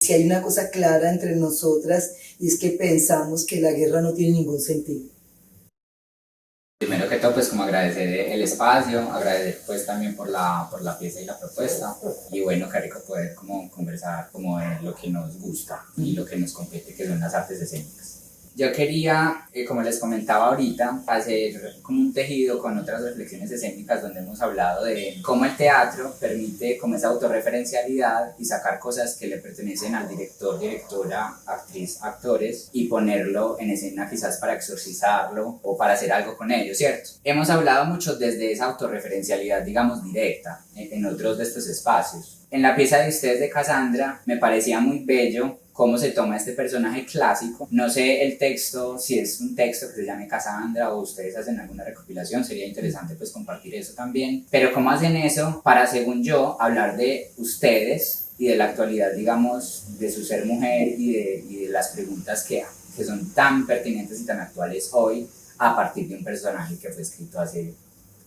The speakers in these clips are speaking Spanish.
si hay una cosa clara entre nosotras, y es que pensamos que la guerra no tiene ningún sentido. Primero que todo, pues como agradecer el espacio, agradecer pues también por la pieza y la propuesta, y bueno, qué rico poder como conversar como de lo que nos gusta y lo que nos compete, que son las artes escénicas. Yo quería, como les comentaba ahorita, hacer como un tejido con otras reflexiones escénicas donde hemos hablado de cómo el teatro permite como esa autorreferencialidad y sacar cosas que le pertenecen al director, directora, actriz, actores y ponerlo en escena quizás para exorcizarlo o para hacer algo con ello, ¿cierto? Hemos hablado mucho desde esa autorreferencialidad, digamos, directa en otros de estos espacios. En la pieza de ustedes de Cassandra me parecía muy bello cómo se toma este personaje clásico. No sé el texto, si es un texto que se llame Cassandra o ustedes hacen alguna recopilación, sería interesante pues compartir eso también. Pero cómo hacen eso para, según yo, hablar de ustedes y de la actualidad, digamos, de su ser mujer y de las preguntas que son tan pertinentes y tan actuales hoy a partir de un personaje que fue escrito hace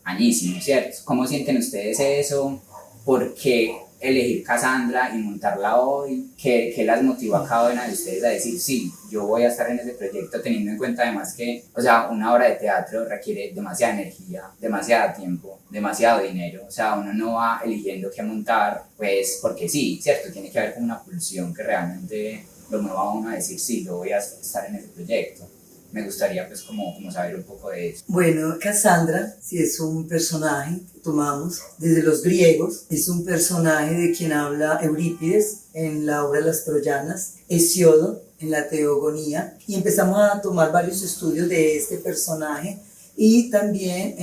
añísimos, ¿cierto? ¿Cómo sienten ustedes eso? ¿Por qué elegir Cassandra y montarla hoy? ¿Qué las motivó a cada una de ustedes a decir, sí, yo voy a estar en ese proyecto, teniendo en cuenta además que, o sea, una obra de teatro requiere demasiada energía, demasiado tiempo, demasiado dinero, o sea, uno no va eligiendo qué montar, pues, porque sí, ¿cierto? Tiene que haber como una pulsión que realmente lo mueva a uno a decir, sí, yo voy a estar en ese proyecto. Me gustaría pues como saber un poco de eso. Bueno, Cassandra, si es un personaje que tomamos desde los griegos, es un personaje de quien habla Eurípides en la obra Las Troyanas, Hesiodo en la Teogonía, y empezamos a tomar varios estudios de este personaje y también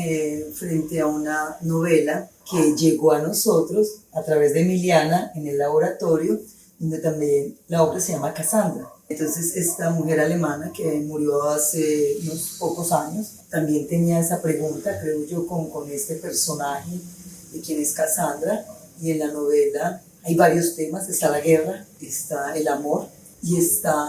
frente a una novela que llegó a nosotros a través de Emiliana en el laboratorio, donde también la obra se llama Cassandra. Entonces esta mujer alemana que murió hace unos pocos años también tenía esa pregunta, creo yo, con este personaje de quién es Cassandra, y en la novela hay varios temas, está la guerra, está el amor y está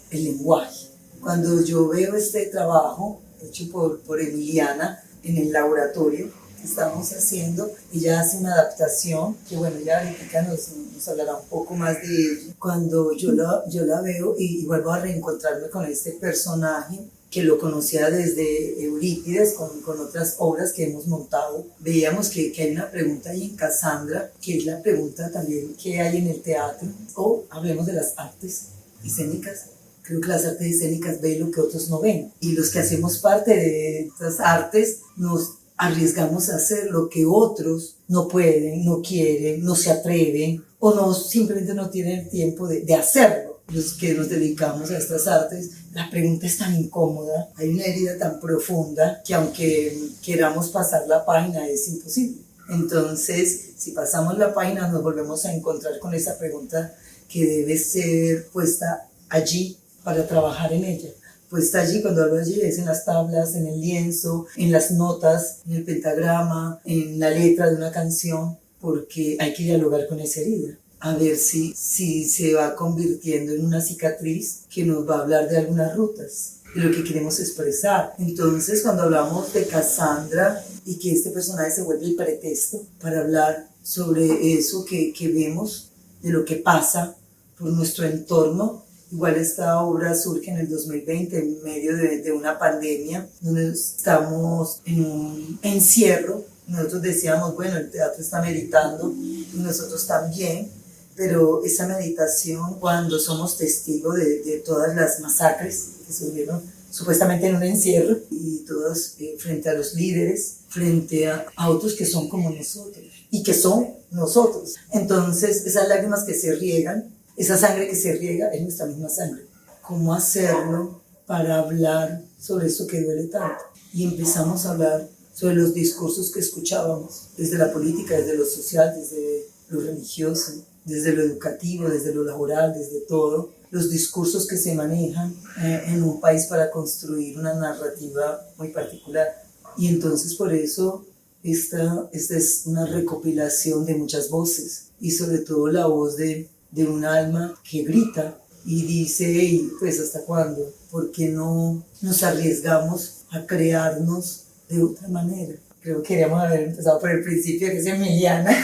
el lenguaje. Cuando yo veo este trabajo hecho por Emiliana en el laboratorio que estamos haciendo, ella hace una adaptación que bueno, ya ahorita nos hablará un poco más de ello. Cuando yo la veo y vuelvo a reencontrarme con este personaje que lo conocía desde Eurípides, con otras obras que hemos montado, veíamos que hay una pregunta ahí en Cassandra, que es la pregunta también que hay en el teatro, o hablemos de las artes escénicas. Creo que las artes escénicas ven lo que otros no ven, y los que hacemos parte de estas artes nos arriesgamos a hacer lo que otros no pueden, no quieren, no se atreven o no, simplemente no tienen el tiempo de hacerlo. Los que nos dedicamos a estas artes, la pregunta es tan incómoda, hay una herida tan profunda que aunque queramos pasar la página es imposible. Entonces, si pasamos la página nos volvemos a encontrar con esa pregunta que debe ser puesta allí para trabajar en ella. Puesta allí, cuando hablo allí, es en las tablas, en el lienzo, en las notas, en el pentagrama, en la letra de una canción, porque hay que dialogar con esa herida, a ver si se va convirtiendo en una cicatriz que nos va a hablar de algunas rutas, de lo que queremos expresar. Entonces, cuando hablamos de Cassandra y que este personaje se vuelve el pretexto para hablar sobre eso que vemos, de lo que pasa por nuestro entorno. Igual esta obra surge en el 2020 en medio de una pandemia, donde estamos en un encierro. Nosotros decíamos, bueno, el teatro está meditando y nosotros también, pero esa meditación, cuando somos testigos de todas las masacres que surgieron supuestamente en un encierro, y todos frente a los líderes, frente a otros que son como nosotros y que son nosotros. Entonces esas lágrimas que se riegan, esa sangre que se riega es nuestra misma sangre. ¿Cómo hacerlo para hablar sobre eso que duele tanto? Y empezamos a hablar sobre los discursos que escuchábamos, desde la política, desde lo social, desde lo religioso, desde lo educativo, desde lo laboral, desde todo. Los discursos que se manejan en un país para construir una narrativa muy particular. Y entonces por eso esta es una recopilación de muchas voces, y sobre todo la voz de un alma que grita y dice, hey, pues ¿hasta cuándo? ¿Por qué no nos arriesgamos a crearnos de otra manera? Creo que queríamos haber empezado por el principio, que es Emiliana,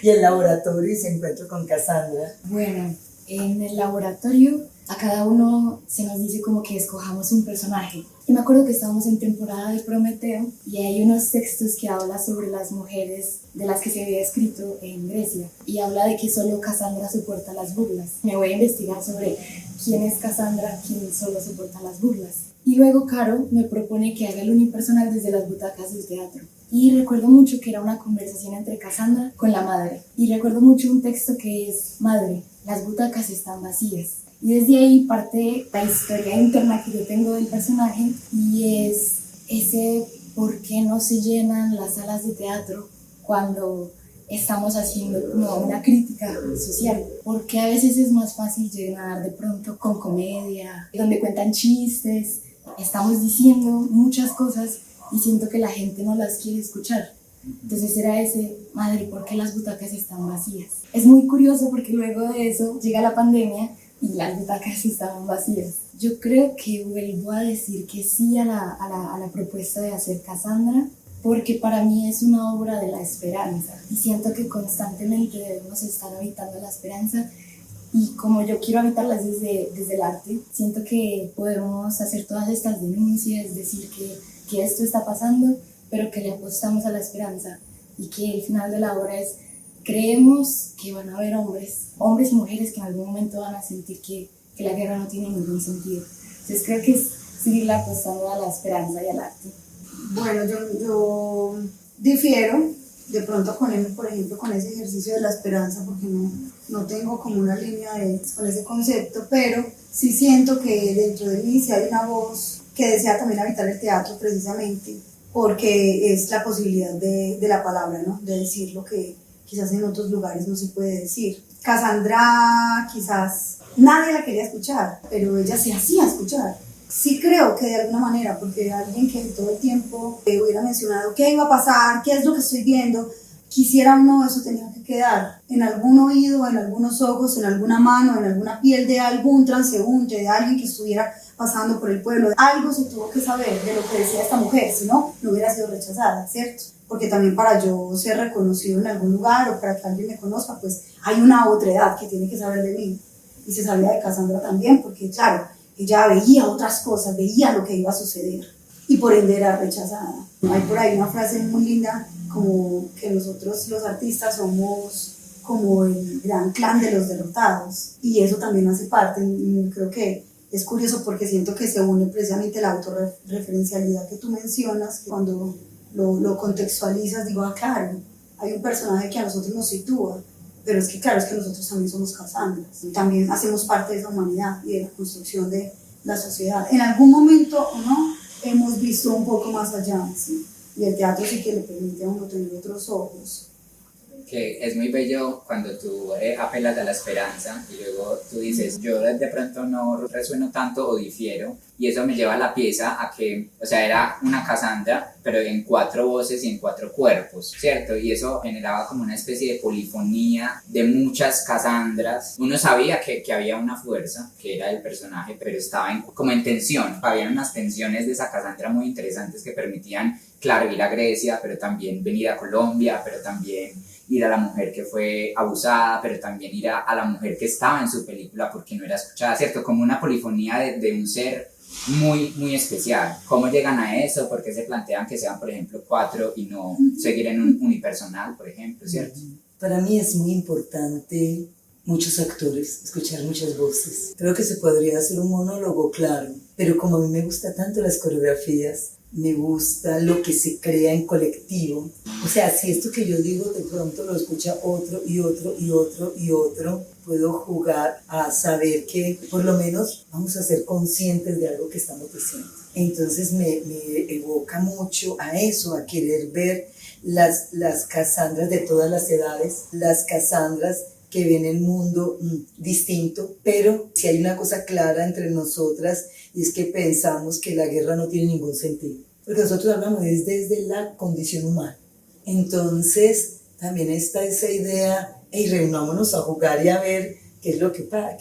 y el laboratorio, y se encuentra con Cassandra. Bueno, En el laboratorio a cada uno se nos dice como que escojamos un personaje. Y me acuerdo que estábamos en temporada de Prometeo y hay unos textos que hablan sobre las mujeres de las que se había escrito en Grecia y habla de que solo Casandra soporta las burlas. Me voy a investigar sobre quién es Casandra, quién solo soporta las burlas. Y luego Caro me propone que haga el unipersonal desde las butacas del teatro. Y recuerdo mucho que era una conversación entre Casandra con la madre. Y recuerdo mucho un texto que es: madre, las butacas están vacías. Y desde ahí parte la historia interna que yo tengo del personaje y es ese por qué no se llenan las salas de teatro cuando estamos haciendo como una crítica social. Porque a veces es más fácil llenar de pronto con comedia, donde cuentan chistes, estamos diciendo muchas cosas y siento que la gente no las quiere escuchar. Entonces era ese: madre, ¿por qué las butacas están vacías? Es muy curioso porque luego de eso llega la pandemia y las butacas estaban vacías. Yo creo que vuelvo a decir que sí a la propuesta de hacer Casandra, porque para mí es una obra de la esperanza y siento que constantemente debemos estar habitando la esperanza. Y como yo quiero habitarlas desde el arte, siento que podemos hacer todas estas denuncias, decir que esto está pasando, pero que le apostamos a la esperanza y que el final de la obra es: creemos que van a haber hombres y mujeres que en algún momento van a sentir que la guerra no tiene ningún sentido. Entonces creo que es seguirle apostando a la esperanza y al arte. Bueno, yo difiero de pronto con él, por ejemplo, con ese ejercicio de la esperanza, porque no tengo como una línea con ese concepto, pero sí siento que dentro de mí sí hay una voz que desea también habitar el teatro precisamente, porque es la posibilidad de la palabra, ¿no? De decir lo que quizás en otros lugares no se puede decir. Casandra quizás nadie la quería escuchar, pero ella se hacía escuchar. Sí creo que de alguna manera, porque alguien que todo el tiempo hubiera mencionado qué iba a pasar, qué es lo que estoy viendo, quisiera o no, eso tenía que quedar en algún oído, en algunos ojos, en alguna mano, en alguna piel de algún transeúnte, de alguien que estuviera pasando por el pueblo. Algo se tuvo que saber de lo que decía esta mujer, si no, no hubiera sido rechazada, ¿cierto? Porque también para yo ser reconocido en algún lugar o para que alguien me conozca, pues hay una otra edad que tiene que saber de mí. Y se sabía de Casandra también, porque claro, ella veía otras cosas, veía lo que iba a suceder y por ende era rechazada. Hay por ahí una frase muy linda, como que nosotros los artistas somos como el gran clan de los derrotados, y eso también hace parte. Y creo que es curioso porque siento que se une precisamente la autorreferencialidad que tú mencionas. Cuando lo contextualizas, digo, claro, hay un personaje que a nosotros nos sitúa, pero es que claro, es que nosotros también somos Casandras, también hacemos parte de esa humanidad y de la construcción de la sociedad. En algún momento o no, hemos visto un poco más allá, ¿sí? Y el teatro sí que le permite a uno tener otros ojos. Que es muy bello cuando tú apelas a la esperanza y luego tú dices: yo de pronto no resueno tanto o difiero, y eso me lleva a la pieza a que, o sea, era una Casandra pero en 4 voces y en 4 cuerpos, ¿cierto? Y eso generaba como una especie de polifonía de muchas Casandras. Uno sabía que había una fuerza, que era el personaje, pero estaba como en tensión. Había unas tensiones de esa Casandra muy interesantes que permitían, claro, ir a Grecia, pero también venir a Colombia, pero también ir a la mujer que fue abusada, pero también ir a la mujer que estaba en su película porque no era escuchada, ¿cierto? Como una polifonía de un ser muy, muy especial. ¿Cómo llegan a eso? ¿Por qué se plantean que sean, por ejemplo, 4 y no seguir en un unipersonal, por ejemplo, ¿cierto? Para mí es muy importante muchos actores, escuchar muchas voces. Creo que se podría hacer un monólogo, claro, pero como a mí me gustan tanto las coreografías, me gusta lo que se crea en colectivo. O sea, si esto que yo digo de pronto lo escucha otro y otro y otro y otro, puedo jugar a saber que por lo menos vamos a ser conscientes de algo que estamos diciendo. Entonces me evoca mucho a eso, a querer ver las Casandras de todas las edades, las Casandras que ven el mundo distinto, pero si hay una cosa clara entre nosotras, y es que pensamos que la guerra no tiene ningún sentido, porque nosotros hablamos desde la condición humana. Entonces también está esa idea: hey, reunámonos a jugar y a ver qué es lo que pasa,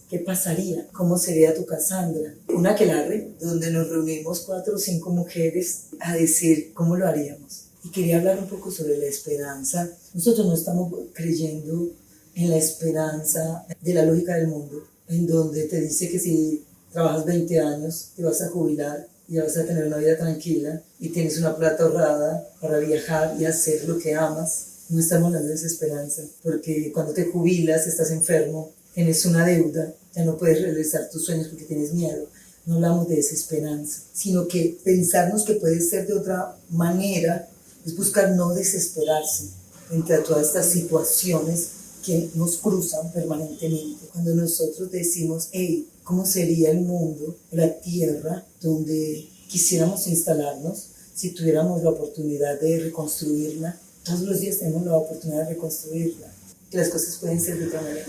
qué pasaría, cómo sería tu Casandra. Un aquelarre donde nos reunimos 4 o 5 mujeres a decir cómo lo haríamos. Y quería hablar un poco sobre la esperanza. Nosotros no estamos creyendo en la esperanza de la lógica del mundo, en donde te dice que si trabajas 20 años te vas a jubilar y vas a tener una vida tranquila y tienes una plata ahorrada para viajar y hacer lo que amas. No estamos hablando de desesperanza, porque cuando te jubilas estás enfermo, tienes una deuda, ya no puedes realizar tus sueños porque tienes miedo. No hablamos de desesperanza, sino que pensarnos que puede ser de otra manera es buscar no desesperarse frente a todas estas situaciones que nos cruzan permanentemente. Cuando nosotros decimos, hey, ¿cómo sería el mundo, la tierra, donde quisiéramos instalarnos si tuviéramos la oportunidad de reconstruirla? Todos los días tenemos la oportunidad de reconstruirla, que las cosas pueden ser de otra manera.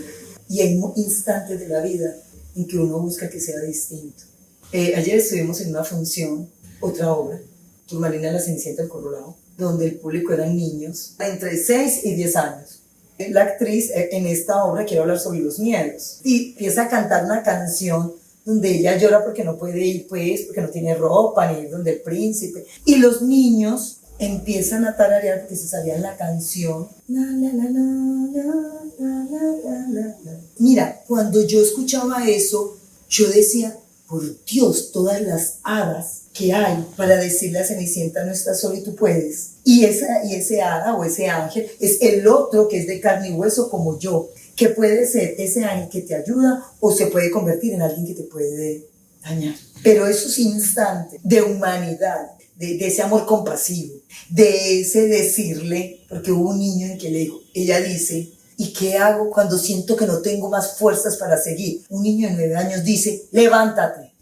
Y hay instantes de la vida en que uno busca que sea distinto. Ayer estuvimos en una función, otra obra, Turmalina la Cenicienta del Corralado, donde el público eran niños entre 6 y 10 años. La actriz en esta obra quiere hablar sobre los miedos y empieza a cantar una canción donde ella llora porque no puede ir, pues, porque no tiene ropa, ni ir donde el príncipe. Y los niños empiezan a tararear porque se sabían la canción. La, la, la, la, la, la, la, la, la. Mira, cuando yo escuchaba eso, yo decía, por Dios, todas las hadas que hay para decirle a Cenicienta no estás sola y tú puedes. Y ese hada o ese ángel es el otro que es de carne y hueso como yo, que puede ser ese ángel que te ayuda o se puede convertir en alguien que te puede dañar. Pero esos instantes de humanidad, de ese amor compasivo, de ese decirle, porque hubo un niño en que le dijo, ella dice, ¿y qué hago cuando siento que no tengo más fuerzas para seguir? Un niño de 9 años dice, levántate.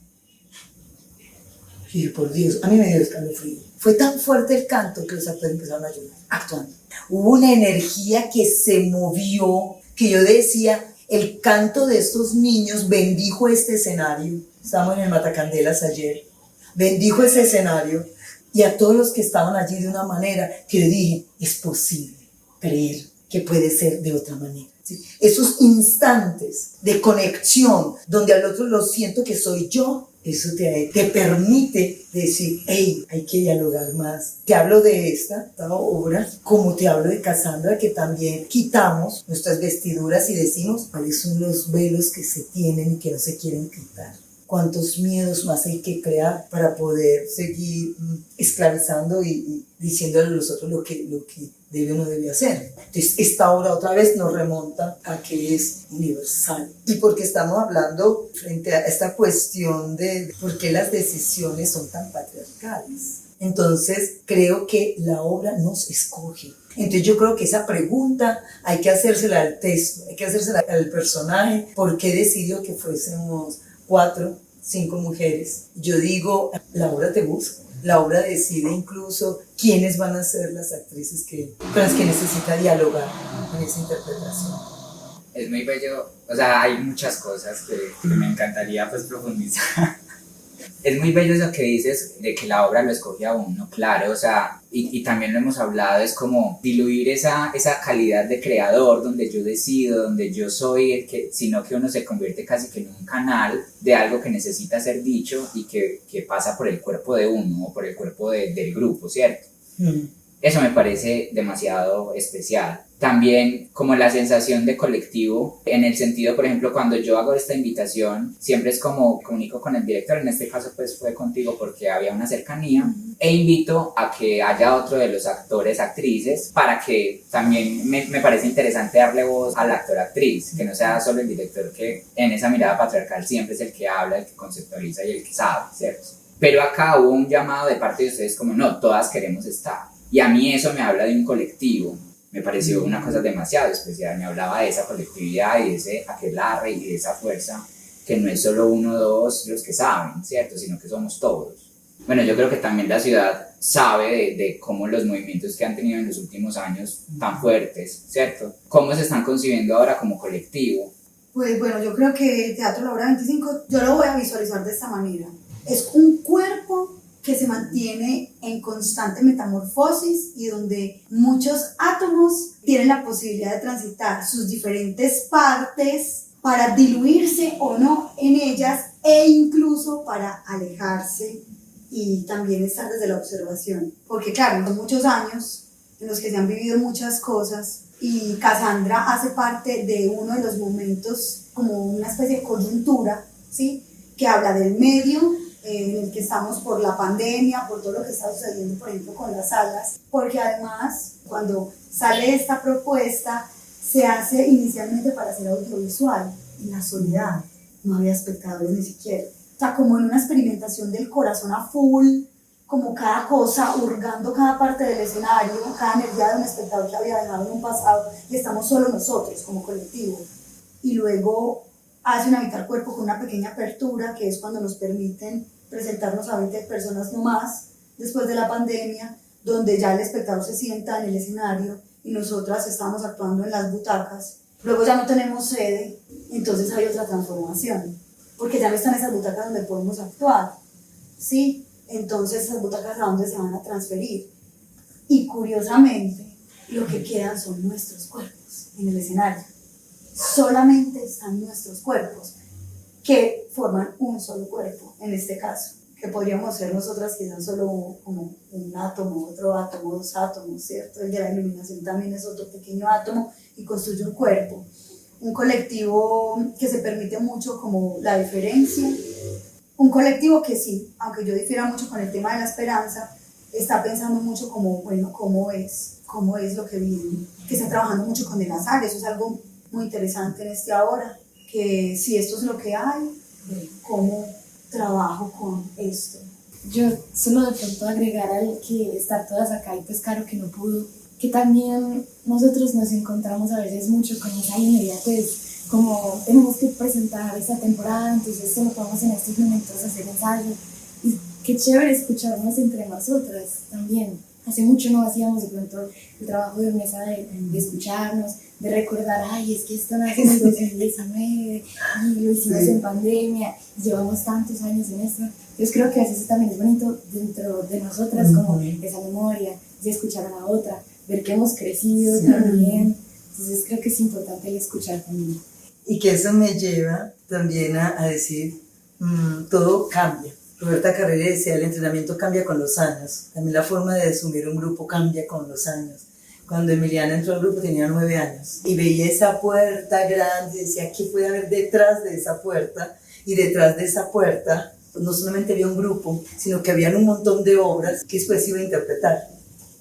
Y yo, por Dios, a mí me dio escalofrío. Fue tan fuerte el canto que los actores empezaron a llorar, actuando. Hubo una energía que se movió, que yo decía, el canto de estos niños bendijo este escenario. Estábamos en el Matacandelas ayer. Bendijo ese escenario y a todos los que estaban allí de una manera que le dije, es posible creer que puede ser de otra manera. ¿Sí? Esos instantes de conexión donde al otro lo siento que soy yo, eso te permite decir, hey, hay que dialogar más. Te hablo de esta obra, como te hablo de Cassandra, que también quitamos nuestras vestiduras y decimos cuáles son los velos que se tienen y que no se quieren quitar. Cuántos miedos más hay que crear para poder seguir esclavizando y diciéndole a los otros lo que debe o no debe hacer. Entonces, esta obra otra vez nos remonta a que es universal. Y porque estamos hablando frente a esta cuestión de por qué las decisiones son tan patriarcales. Entonces, creo que la obra nos escoge. Entonces, yo creo que esa pregunta hay que hacérsela al texto, hay que hacérsela al personaje. ¿Por qué decidió que fuésemos 4, 5 mujeres? Yo digo, la obra te busca. La obra decide incluso quiénes van a ser las actrices con las que necesita dialogar en esa interpretación. Es muy bello, o sea, hay muchas cosas que me encantaría pues profundizar. Es muy bello eso que dices de que la obra lo escoge a uno, claro, o sea, y también lo hemos hablado, es como diluir esa calidad de creador donde yo decido, donde yo soy el que, sino que uno se convierte casi que en un canal de algo que necesita ser dicho y que pasa por el cuerpo de uno o por el cuerpo del grupo, ¿cierto? Eso me parece demasiado especial. También como la sensación de colectivo, en el sentido, por ejemplo, cuando yo hago esta invitación, siempre es como comunico con el director, en este caso pues fue contigo porque había una cercanía, e invito a que haya otro de los actores, actrices, para que también me parece interesante darle voz al actor, actriz, que no sea solo el director que en esa mirada patriarcal siempre es el que habla, el que conceptualiza y el que sabe, ¿cierto? Pero acá hubo un llamado de parte de ustedes como no, todas queremos estar. Y a mí eso me habla de un colectivo, me pareció una cosa demasiado especial, me hablaba de esa colectividad y de ese aquelarre y de esa fuerza, que no es solo uno o dos los que saben, ¿cierto? Sino que somos todos. Bueno, yo creo que también la ciudad sabe de cómo los movimientos que han tenido en los últimos años tan fuertes, ¿cierto? ¿Cómo se están concibiendo ahora como colectivo? Pues bueno, yo creo que Teatro La Hora 25, yo lo voy a visualizar de esta manera. Es un cuerpo que se mantiene en constante metamorfosis y donde muchos átomos tienen la posibilidad de transitar sus diferentes partes para diluirse o no en ellas e incluso para alejarse y también estar desde la observación. Porque claro, son muchos años en los que se han vivido muchas cosas y Cassandra hace parte de uno de los momentos, como una especie de coyuntura, ¿sí? Que habla del medio en el que estamos por la pandemia, por todo lo que está sucediendo, por ejemplo, con las salas, porque además, cuando sale esta propuesta, se hace inicialmente para hacer audiovisual, en la soledad, no había espectadores ni siquiera. O sea, como en una experimentación del corazón a full, como cada cosa, hurgando cada parte del escenario, cada energía de un espectador que había dejado en un pasado, y estamos solo nosotros como colectivo. Y luego hace un habitar cuerpo con una pequeña apertura, que es cuando nos permiten presentarnos a 20 personas no más, después de la pandemia, donde ya el espectador se sienta en el escenario y nosotras estamos actuando en las butacas. Luego ya no tenemos sede, entonces hay otra transformación, porque ya no están esas butacas donde podemos actuar, ¿sí? Entonces esas butacas a dónde se van a transferir. Y curiosamente, lo que quedan son nuestros cuerpos en el escenario. Solamente están nuestros cuerpos, que forman un solo cuerpo, en este caso, que podríamos ser nosotras quizás solo como un átomo, otro átomo, dos átomos, ¿cierto? El de la iluminación también es otro pequeño átomo y construye un cuerpo. Un colectivo que se permite mucho como la diferencia, un colectivo que sí, aunque yo difiera mucho con el tema de la esperanza, está pensando mucho como, bueno, cómo es lo que viene, que está trabajando mucho con el azar. Eso es algo muy interesante en este ahora, que si esto es lo que hay, cómo trabajo con esto. Yo solo de pronto agregar al que estar todas acá y pues claro que no pudo, que también nosotros nos encontramos a veces mucho con esa inmediatez, como tenemos que presentar esta temporada, entonces solo podemos en estos momentos hacer ensayos. Y qué chévere escucharnos entre nosotras también. Hace mucho no hacíamos de pronto el trabajo de mesa de escucharnos, de recordar, ay, es que esto nace en el 2019 y lo hicimos en pandemia, y llevamos tantos años en esto. Entonces creo que a veces también es bonito dentro de nosotras como esa memoria, de escuchar a la otra, ver que hemos crecido también. Entonces creo que es importante el escuchar también. Y que eso me lleva también a decir, todo cambia. Roberta Carrere decía, el entrenamiento cambia con los años. También la forma de asumir un grupo cambia con los años. Cuando Emiliana entró al grupo tenía 9 años y veía esa puerta grande, decía, ¿qué puede haber detrás de esa puerta? Y detrás de esa puerta, pues no solamente había un grupo, sino que había un montón de obras que después iba a interpretar.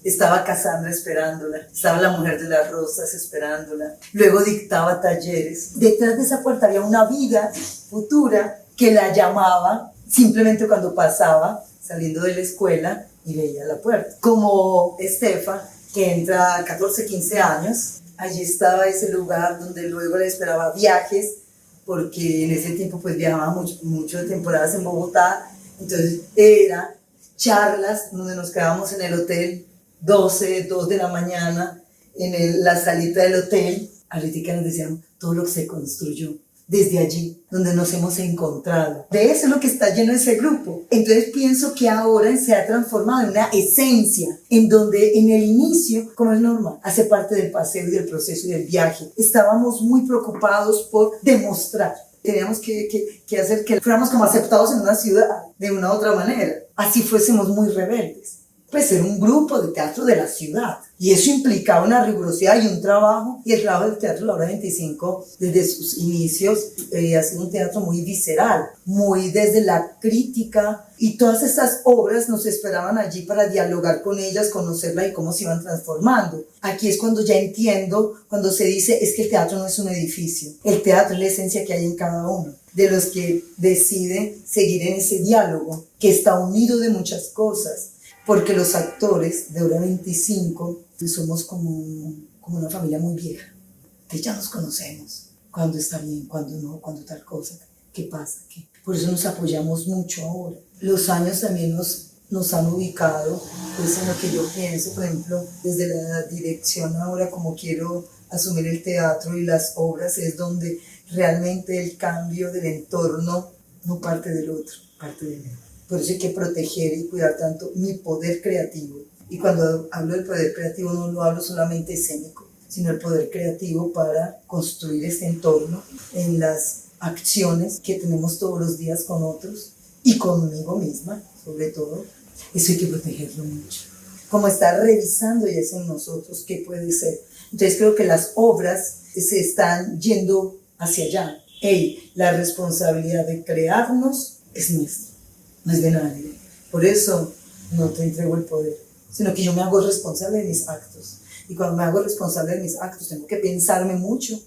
Estaba Cassandra esperándola, estaba la mujer de las rosas esperándola, luego dictaba talleres. Detrás de esa puerta había una vida futura que la llamaba simplemente cuando pasaba saliendo de la escuela y veía la puerta. Como Estefa, que entra a 14, 15 años, allí estaba ese lugar donde luego le esperaba viajes, porque en ese tiempo pues viajaba mucho de temporadas en Bogotá, entonces era charlas donde nos quedábamos en el hotel 2 de la mañana, en la salita del hotel. Ahorita nos decían todo lo que se construyó desde allí, donde nos hemos encontrado. De eso es lo que está lleno ese grupo. Entonces pienso que ahora se ha transformado en una esencia, en donde en el inicio, como es normal, hace parte del paseo y del proceso y del viaje. Estábamos muy preocupados por demostrar. Teníamos que hacer que fuéramos como aceptados en una ciudad de una u otra manera. Así fuésemos muy rebeldes. Pues era un grupo de teatro de la ciudad. Y eso implicaba una rigurosidad y un trabajo. Y el trabajo del Teatro La Hora 25, desde sus inicios, ha sido un teatro muy visceral, muy desde la crítica. Y todas estas obras nos esperaban allí para dialogar con ellas, conocerlas y cómo se iban transformando. Aquí es cuando ya entiendo, cuando se dice, es que el teatro no es un edificio. El teatro es la esencia que hay en cada uno, de los que deciden seguir en ese diálogo, que está unido de muchas cosas. Porque los actores de Hora 25 pues somos como una familia muy vieja, que ya nos conocemos, cuando está bien, cuando no, cuando tal cosa, qué pasa, qué. Por eso nos apoyamos mucho ahora. Los años también nos han ubicado, pues en lo que yo pienso, por ejemplo, desde la dirección ahora, como quiero asumir el teatro y las obras, es donde realmente el cambio del entorno no parte del otro, parte de mí. Por eso hay que proteger y cuidar tanto mi poder creativo. Y cuando hablo del poder creativo no lo hablo solamente escénico, sino el poder creativo para construir este entorno en las acciones que tenemos todos los días con otros y conmigo misma, sobre todo. Eso hay que protegerlo mucho. Como estar revisando y eso en nosotros, qué puede ser. Entonces creo que las obras se están yendo hacia allá. La responsabilidad de crearnos es nuestra, no es de nadie. Por eso no te entrego el poder, sino que yo me hago responsable de mis actos. Y cuando me hago responsable de mis actos, tengo que pensarme mucho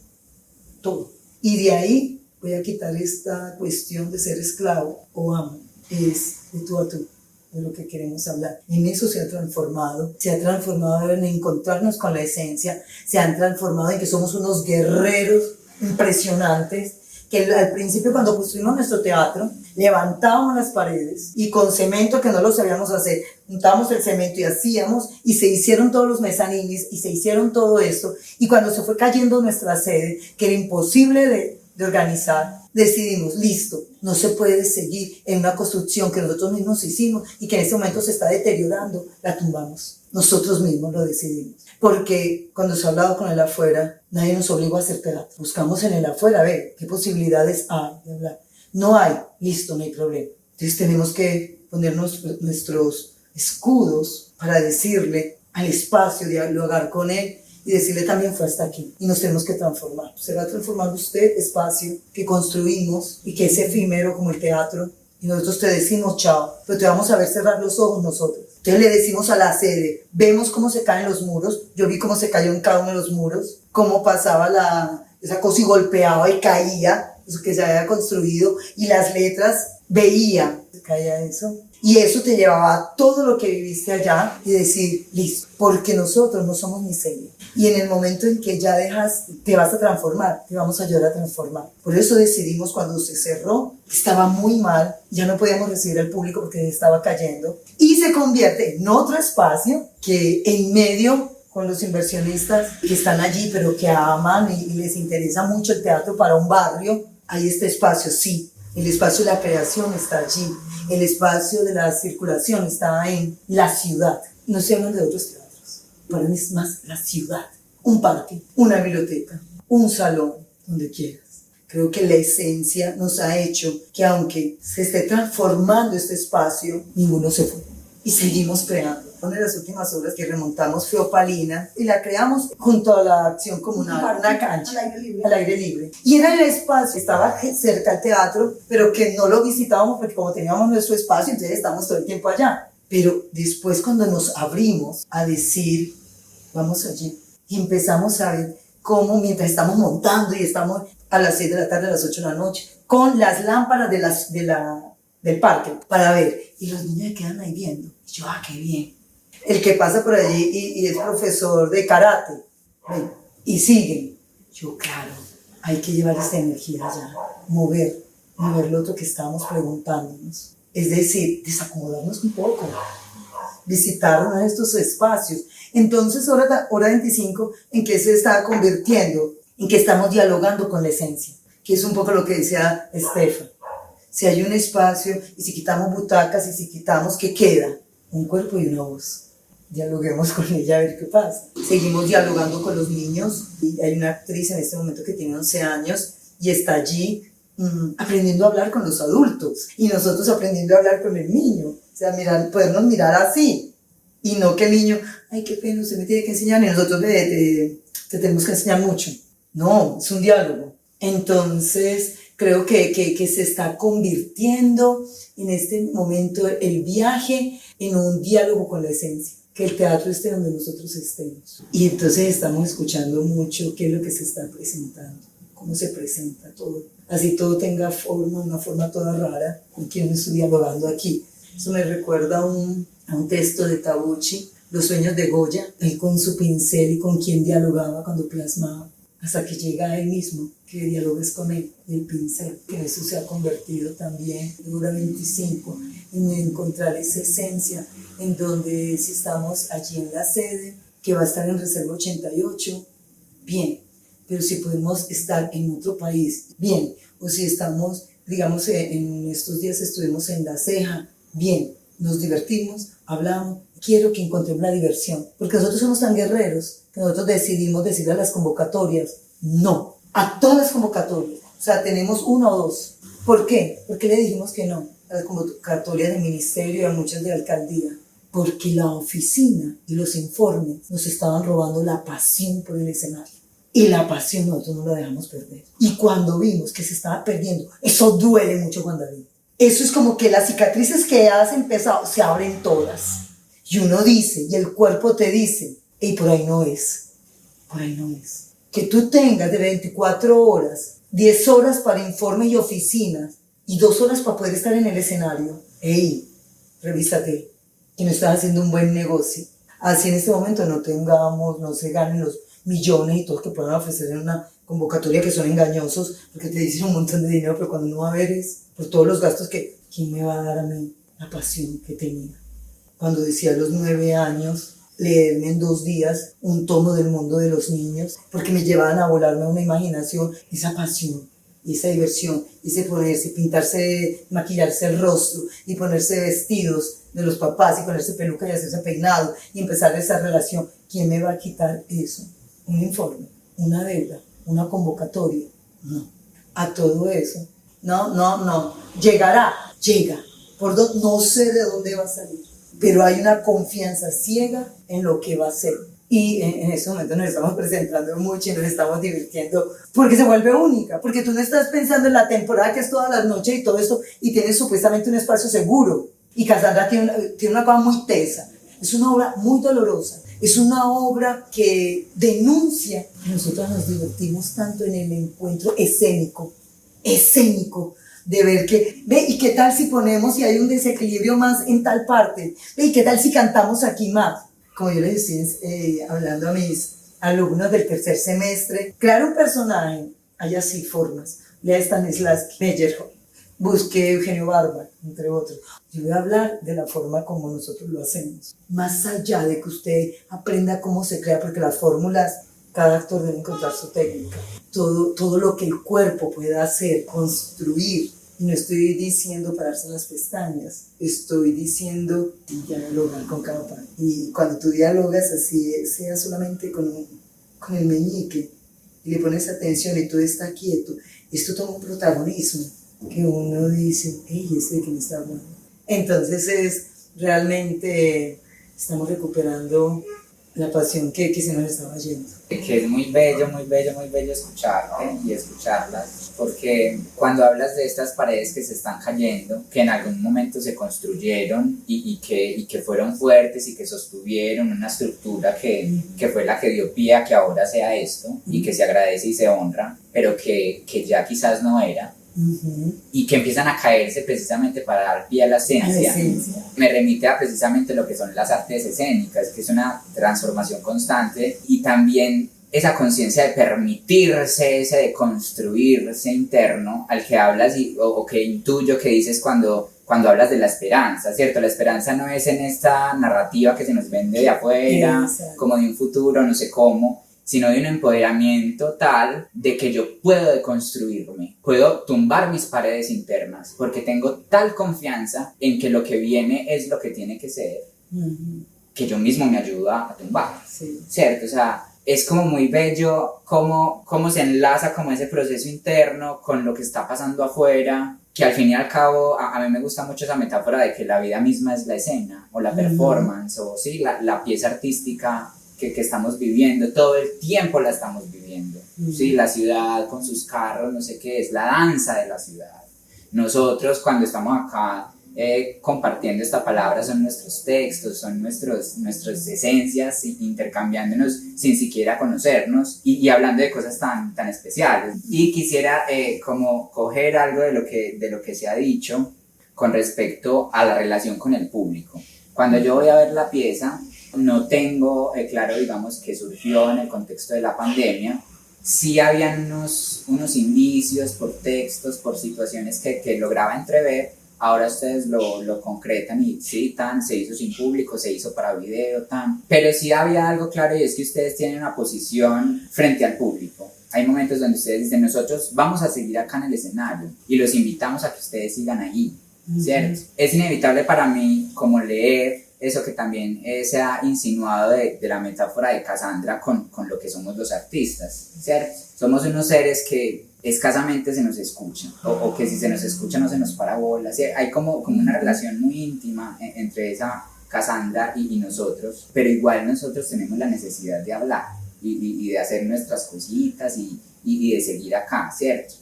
todo. Y de ahí voy a quitar esta cuestión de ser esclavo o amo. Es de tú a tú, de lo que queremos hablar. En eso se ha transformado en encontrarnos con la esencia, se han transformado en que somos unos guerreros impresionantes, que al principio cuando construimos nuestro teatro, levantábamos las paredes y con cemento que no lo sabíamos hacer, juntábamos el cemento y hacíamos, y se hicieron todos los mezanines y se hicieron todo esto, y cuando se fue cayendo nuestra sede, que era imposible de organizar, decidimos, listo, no se puede seguir en una construcción que nosotros mismos hicimos y que en este momento se está deteriorando, la tumbamos. Nosotros mismos lo decidimos. Porque cuando se ha hablado con el afuera, nadie nos obligó a hacer teatro. Buscamos en el afuera a ver qué posibilidades hay de hablar. No hay, listo, no hay problema. Entonces tenemos que ponernos nuestros escudos para decirle al espacio, dialogar con él y decirle también fue hasta aquí. Y nos tenemos que transformar. Se va a transformar usted, espacio que construimos y que es efímero como el teatro. Y nosotros te decimos chao, pero te vamos a ver cerrar los ojos nosotros. Entonces le decimos a la sede, vemos cómo se caen los muros. Yo vi cómo se cayó en cada uno de los muros, cómo pasaba esa cosa y golpeaba y caía, eso que se había construido, y las letras veía, se caía eso. Y eso te llevaba a todo lo que viviste allá y decir, listo, porque nosotros no somos miseria. Y en el momento en que ya dejas, te vas a transformar, te vamos a ayudar a transformar. Por eso decidimos cuando se cerró, estaba muy mal, ya no podíamos recibir al público porque estaba cayendo. Y se convierte en otro espacio que en medio, con los inversionistas que están allí, pero que aman y les interesa mucho el teatro para un barrio, hay este espacio, sí. El espacio de la creación está allí. El espacio de la circulación está en la ciudad. No se hablan de otros teatros. Para mí es más la ciudad. Un parque, una biblioteca, un salón, donde quieras. Creo que la esencia nos ha hecho que aunque se esté transformando este espacio, ninguno se fue. Y seguimos creando. Una de las últimas obras que remontamos fue Opalina y la creamos junto a la acción comunal, una cancha, al aire libre. Y era el espacio, estaba cerca al teatro, pero que no lo visitábamos porque como teníamos nuestro espacio, entonces estábamos todo el tiempo allá. Pero después cuando nos abrimos a decir, vamos allí, y empezamos a ver cómo mientras estamos montando y estamos a las 6 de la tarde, a las 8 de la noche, con las lámparas del parque para ver, y los niños quedan ahí viendo. Y yo, qué bien. El que pasa por allí y es profesor de karate, ¿ven? Y siguen. Yo, claro, hay que llevar esta energía allá, mover lo otro que estábamos preguntándonos. Es decir, desacomodarnos un poco, visitar uno de estos espacios. Entonces, hora 25, ¿en qué se está convirtiendo? En que estamos dialogando con la esencia, que es un poco lo que decía Estefan. Si hay un espacio, y si quitamos butacas, y si quitamos, ¿qué queda? Un cuerpo y una voz. Dialoguemos con ella a ver qué pasa. Seguimos dialogando con los niños. Y hay una actriz en este momento que tiene 11 años y está allí aprendiendo a hablar con los adultos. Y nosotros aprendiendo a hablar con el niño. O sea, podernos mirar así. Y no que el niño, ay, qué pena, usted me tiene que enseñar y nosotros te tenemos que enseñar mucho. No, es un diálogo. Entonces, creo que se está convirtiendo en este momento el viaje en un diálogo con la esencia. Que el teatro esté donde nosotros estemos. Y entonces estamos escuchando mucho qué es lo que se está presentando, cómo se presenta todo. Así todo tenga forma, una forma toda rara, con quien estoy dialogando aquí. Eso me recuerda a un texto de Tabucchi, Los sueños de Goya, él con su pincel y con quien dialogaba cuando plasmaba, hasta que llega a él mismo, que dialogues con él, el pincel, que eso se ha convertido también, Dura 25, en encontrar esa esencia, en donde si estamos allí en la sede, que va a estar en Reserva 88, bien, pero si podemos estar en otro país, bien, o si estamos, digamos, en estos días estuvimos en La Ceja, bien, nos divertimos, hablamos, quiero que encontremos la diversión, porque nosotros somos tan guerreros que nosotros decidimos decirle a las convocatorias, no, a todas las convocatorias, o sea, tenemos 1 o 2. ¿Por qué? Porque le dijimos que no a las convocatorias del ministerio y a muchas de la alcaldía. porque la oficina y los informes nos estaban robando la pasión por el escenario. Y la pasión nosotros no la dejamos perder. Y cuando vimos que se estaba perdiendo, eso duele mucho, Juan David. Eso es como que las cicatrices que has empezado se abren todas. Y uno dice, y el cuerpo te dice, y por ahí no es, por ahí no es. Que tú tengas de 24 horas, 10 horas para informe y oficinas, y 2 horas para poder estar en el escenario. Ey, revísate, que no estás haciendo un buen negocio. Así en este momento no tengamos, no se ganen los millones y todos que puedan ofrecer en una convocatoria que son engañosos, porque te dicen un montón de dinero, pero cuando no va a ver es por todos los gastos que, ¿quién me va a dar a mí la pasión que tenía? Cuando decía a los 9 años, leerme en 2 días un tomo del mundo de los niños, porque me llevaban a volarme una imaginación, esa pasión, y esa diversión, y ese ponerse, pintarse, maquillarse el rostro, y ponerse vestidos de los papás, y ponerse peluca y hacerse peinado, y empezar esa relación. ¿Quién me va a quitar eso? Un informe, una deuda, una convocatoria. No. A todo eso. No. Llegará, llega. No sé de dónde va a salir, pero hay una confianza ciega en lo que va a ser. Y en ese momento nos estamos presentando mucho y nos estamos divirtiendo porque se vuelve única, porque tú no estás pensando en la temporada que es todas las noches y todo esto y tienes supuestamente un espacio seguro. Y Cassandra tiene una cosa muy tesa. Es una obra muy dolorosa. Es una obra que denuncia. Nosotros nos divertimos tanto en el encuentro escénico, de ver que, ve, y qué tal si ponemos y hay un desequilibrio más en tal parte, ve, y qué tal si cantamos aquí más. Como yo les decía, hablando a mis alumnos del tercer semestre, crear un personaje, hay así formas. Lea Stanislavski, Meyerhold, busque Eugenio Barba, entre otros. Yo voy a hablar de la forma como nosotros lo hacemos. Más allá de que usted aprenda cómo se crea, porque las fórmulas, cada actor debe encontrar su técnica. Todo lo que el cuerpo pueda hacer, construir. Y no estoy diciendo pararse en las pestañas, estoy diciendo dialogar con cada parte. Y cuando tú dialogas así, sea solamente con el meñique, y le pones atención y todo está quieto, esto toma un protagonismo que uno dice, hey, ¿este de qué me está hablando? Entonces realmente estamos recuperando la pasión que se nos estaba yendo. Que es muy bello escucharte y escucharlas, porque cuando hablas de estas paredes que se están cayendo, que en algún momento se construyeron y que fueron fuertes y que sostuvieron una estructura que fue la que dio pie a que ahora sea esto, y que se agradece y se honra, pero que ya quizás no era, y que empiezan a caerse precisamente para dar pie a la esencia. Me remite a precisamente lo que son las artes escénicas, que es una transformación constante, y también esa conciencia de permitirse, ese de construirse interno al que hablas o que intuyo que dices cuando hablas de la esperanza, ¿cierto? La esperanza no es en esta narrativa que se nos vende de afuera, como de un futuro, no sé cómo, sino de un empoderamiento tal de que yo puedo deconstruirme, puedo tumbar mis paredes internas, porque tengo tal confianza en que lo que viene es lo que tiene que ser, que yo mismo me ayuda a tumbar, ¿cierto? O sea, es como muy bello cómo se enlaza como ese proceso interno con lo que está pasando afuera, que al fin y al cabo a mí me gusta mucho esa metáfora de que la vida misma es la escena, o la performance, o sí, la pieza artística que estamos viviendo, todo el tiempo la estamos viviendo, ¿sí? La ciudad con sus carros, no sé qué, es la danza de la ciudad. Nosotros cuando estamos acá compartiendo esta palabra son nuestros textos, son nuestras esencias, intercambiándonos sin siquiera conocernos y hablando de cosas tan especiales. Y quisiera como coger algo de lo que se ha dicho con respecto a la relación con el público. Cuando yo voy a ver la pieza, no tengo claro, digamos, que surgió en el contexto de la pandemia. Sí habían unos indicios por textos, por situaciones que lograba entrever. Ahora ustedes lo concretan y sí, se hizo sin público, se hizo para video, pero sí había algo claro, y es que ustedes tienen una posición frente al público. Hay momentos donde ustedes dicen, nosotros vamos a seguir acá en el escenario y los invitamos a que ustedes sigan ahí, ¿cierto? Es inevitable para mí como leer eso que también se ha insinuado de la metáfora de Cassandra con lo que somos los artistas, ¿cierto? Somos unos seres que escasamente se nos escuchan, o que si se nos escucha no se nos para bola, ¿cierto? Hay como una relación muy íntima entre esa Cassandra y nosotros, pero igual nosotros tenemos la necesidad de hablar y de hacer nuestras cositas y de seguir acá, ¿cierto?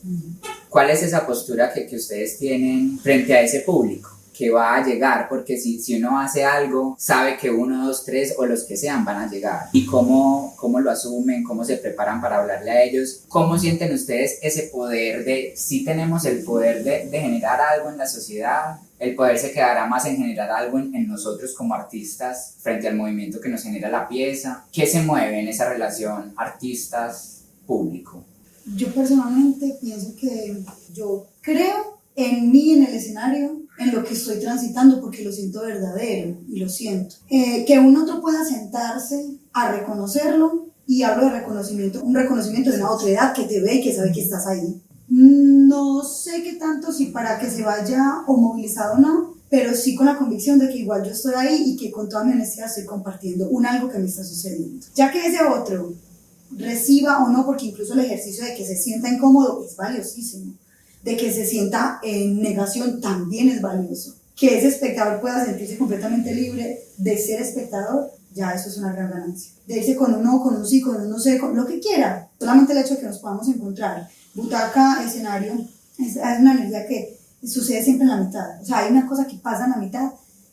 ¿Cuál es esa postura que ustedes tienen frente a ese público que va a llegar? Porque si uno hace algo, sabe que 1, 2, 3 o los que sean van a llegar. ¿Y cómo lo asumen? ¿Cómo se preparan para hablarle a ellos? ¿Cómo sienten ustedes ese poder de, si tenemos el poder de generar algo en la sociedad? El poder se quedará más en generar algo en nosotros como artistas frente al movimiento que nos genera la pieza. ¿Qué se mueve en esa relación artistas-público? Yo personalmente pienso que yo creo en mí, en el escenario, en lo que estoy transitando, porque lo siento verdadero y lo siento. Que un otro pueda sentarse a reconocerlo, y hablo de reconocimiento, un reconocimiento de una otra edad que te ve y que sabe que estás ahí. No sé qué tanto, si para que se vaya o movilizado o no, pero sí con la convicción de que igual yo estoy ahí y que con toda mi honestidad estoy compartiendo algo que me está sucediendo. Ya que ese otro reciba o no, porque incluso el ejercicio de que se sienta incómodo es valiosísimo, de que se sienta en negación también es valioso, que ese espectador pueda sentirse completamente libre de ser espectador, ya eso es una gran ganancia. De irse con un no, con un sí, con un no sé, con lo que quiera, solamente el hecho de que nos podamos encontrar, butaca, escenario, es una energía que sucede siempre en la mitad. O sea, hay una cosa que pasa en la mitad,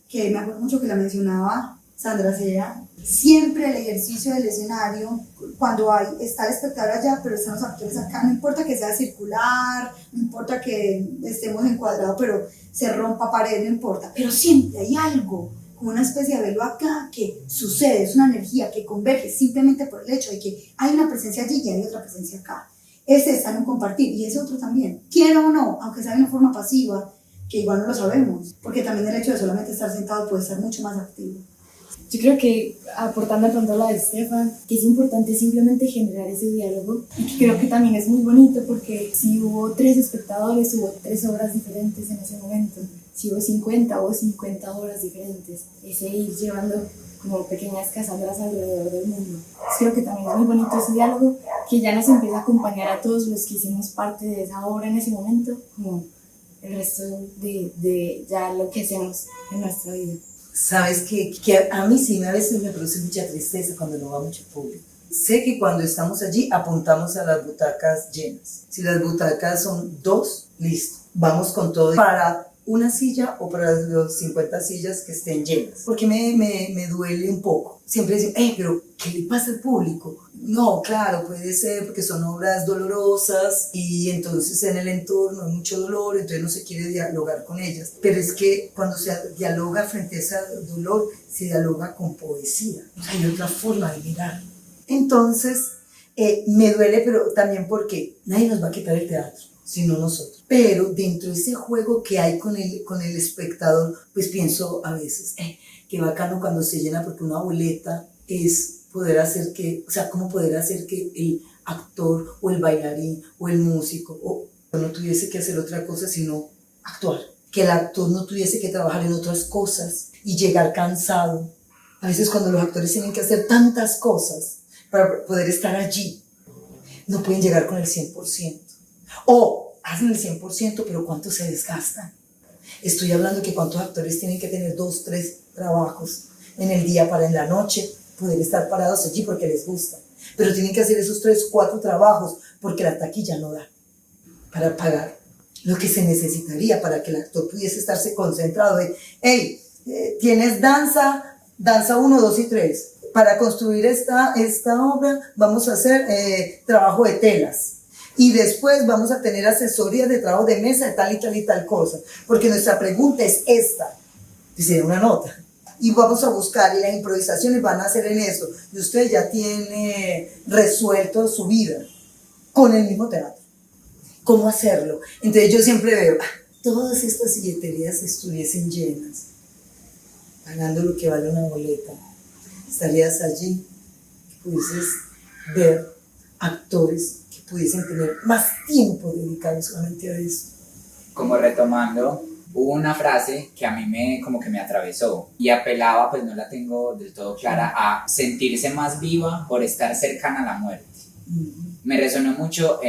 que me acuerdo mucho que la mencionaba Sandra Sea, siempre el ejercicio del escenario, cuando está el espectador allá, pero están los actores acá, no importa que sea circular, no importa que estemos encuadrados, pero se rompa pared, no importa, pero siempre hay algo, como una especie de velo acá, que sucede, es una energía que converge simplemente por el hecho de que hay una presencia allí y hay otra presencia acá. Ese está en un compartir, y ese otro también, quiera o no, aunque sea de una forma pasiva, que igual no lo sabemos, porque también el hecho de solamente estar sentado puede ser mucho más activo. Yo creo que, aportando de pronto a la de Estefan, que es importante simplemente generar ese diálogo, y que creo que también es muy bonito, porque si hubo 3 espectadores, hubo 3 obras diferentes en ese momento. Si hubo 50, hubo 50 obras diferentes. Ese ir llevando como pequeñas Cassandras alrededor del mundo. Entonces creo que también es muy bonito ese diálogo, que ya nos empieza a acompañar a todos los que hicimos parte de esa obra en ese momento, como el resto de ya lo que hacemos en nuestra vida. Sabes que a mí sí a veces me produce mucha tristeza cuando no va mucho público. Sé que cuando estamos allí apuntamos a las butacas llenas. Si las butacas son 2, listo, vamos con todo para una silla o para los 50 sillas que estén llenas. Porque me duele un poco. Siempre dicen, pero ¿qué le pasa al público? No, claro, puede ser porque son obras dolorosas y entonces en el entorno hay mucho dolor, entonces no se quiere dialogar con ellas. Pero es que cuando se dialoga frente a ese dolor, se dialoga con poesía. Hay otra forma de mirar. Entonces, me duele, pero también porque nadie nos va a quitar el teatro, sino nosotros. Pero dentro de ese juego que hay con el espectador, pues pienso a veces, qué bacano cuando se llena, porque una boleta es poder hacer que, o sea, cómo poder hacer que el actor o el bailarín o el músico no tuviese que hacer otra cosa sino actuar. Que el actor no tuviese que trabajar en otras cosas y llegar cansado. A veces cuando los actores tienen que hacer tantas cosas para poder estar allí, no pueden llegar con el 100%. O hacen el 100%, pero ¿cuánto se desgastan? Estoy hablando que cuántos actores tienen que tener 2, 3 trabajos en el día para en la noche poder estar parados allí porque les gusta. Pero tienen que hacer esos 3, 4 trabajos porque la taquilla no da para pagar lo que se necesitaría para que el actor pudiese estarse concentrado de, tienes danza 1, 2 y 3. Para construir esta obra vamos a hacer trabajo de telas. Y después vamos a tener asesoría de trabajo de mesa de tal y tal y tal cosa. Porque nuestra pregunta es esta. Dice una nota. Y vamos a buscar, y las improvisaciones van a ser en eso. Y usted ya tiene resuelto su vida con el mismo teatro. ¿Cómo hacerlo? Entonces yo siempre veo, todas estas silleterías estuviesen llenas, pagando lo que vale una boleta. Estarías allí, pudieses ver actores que pudiesen tener más tiempo dedicado solamente a eso. Como retomando, hubo una frase que a mí me atravesó y apelaba, pues no la tengo del todo clara, a sentirse más viva por estar cercana a la muerte. Me resonó mucho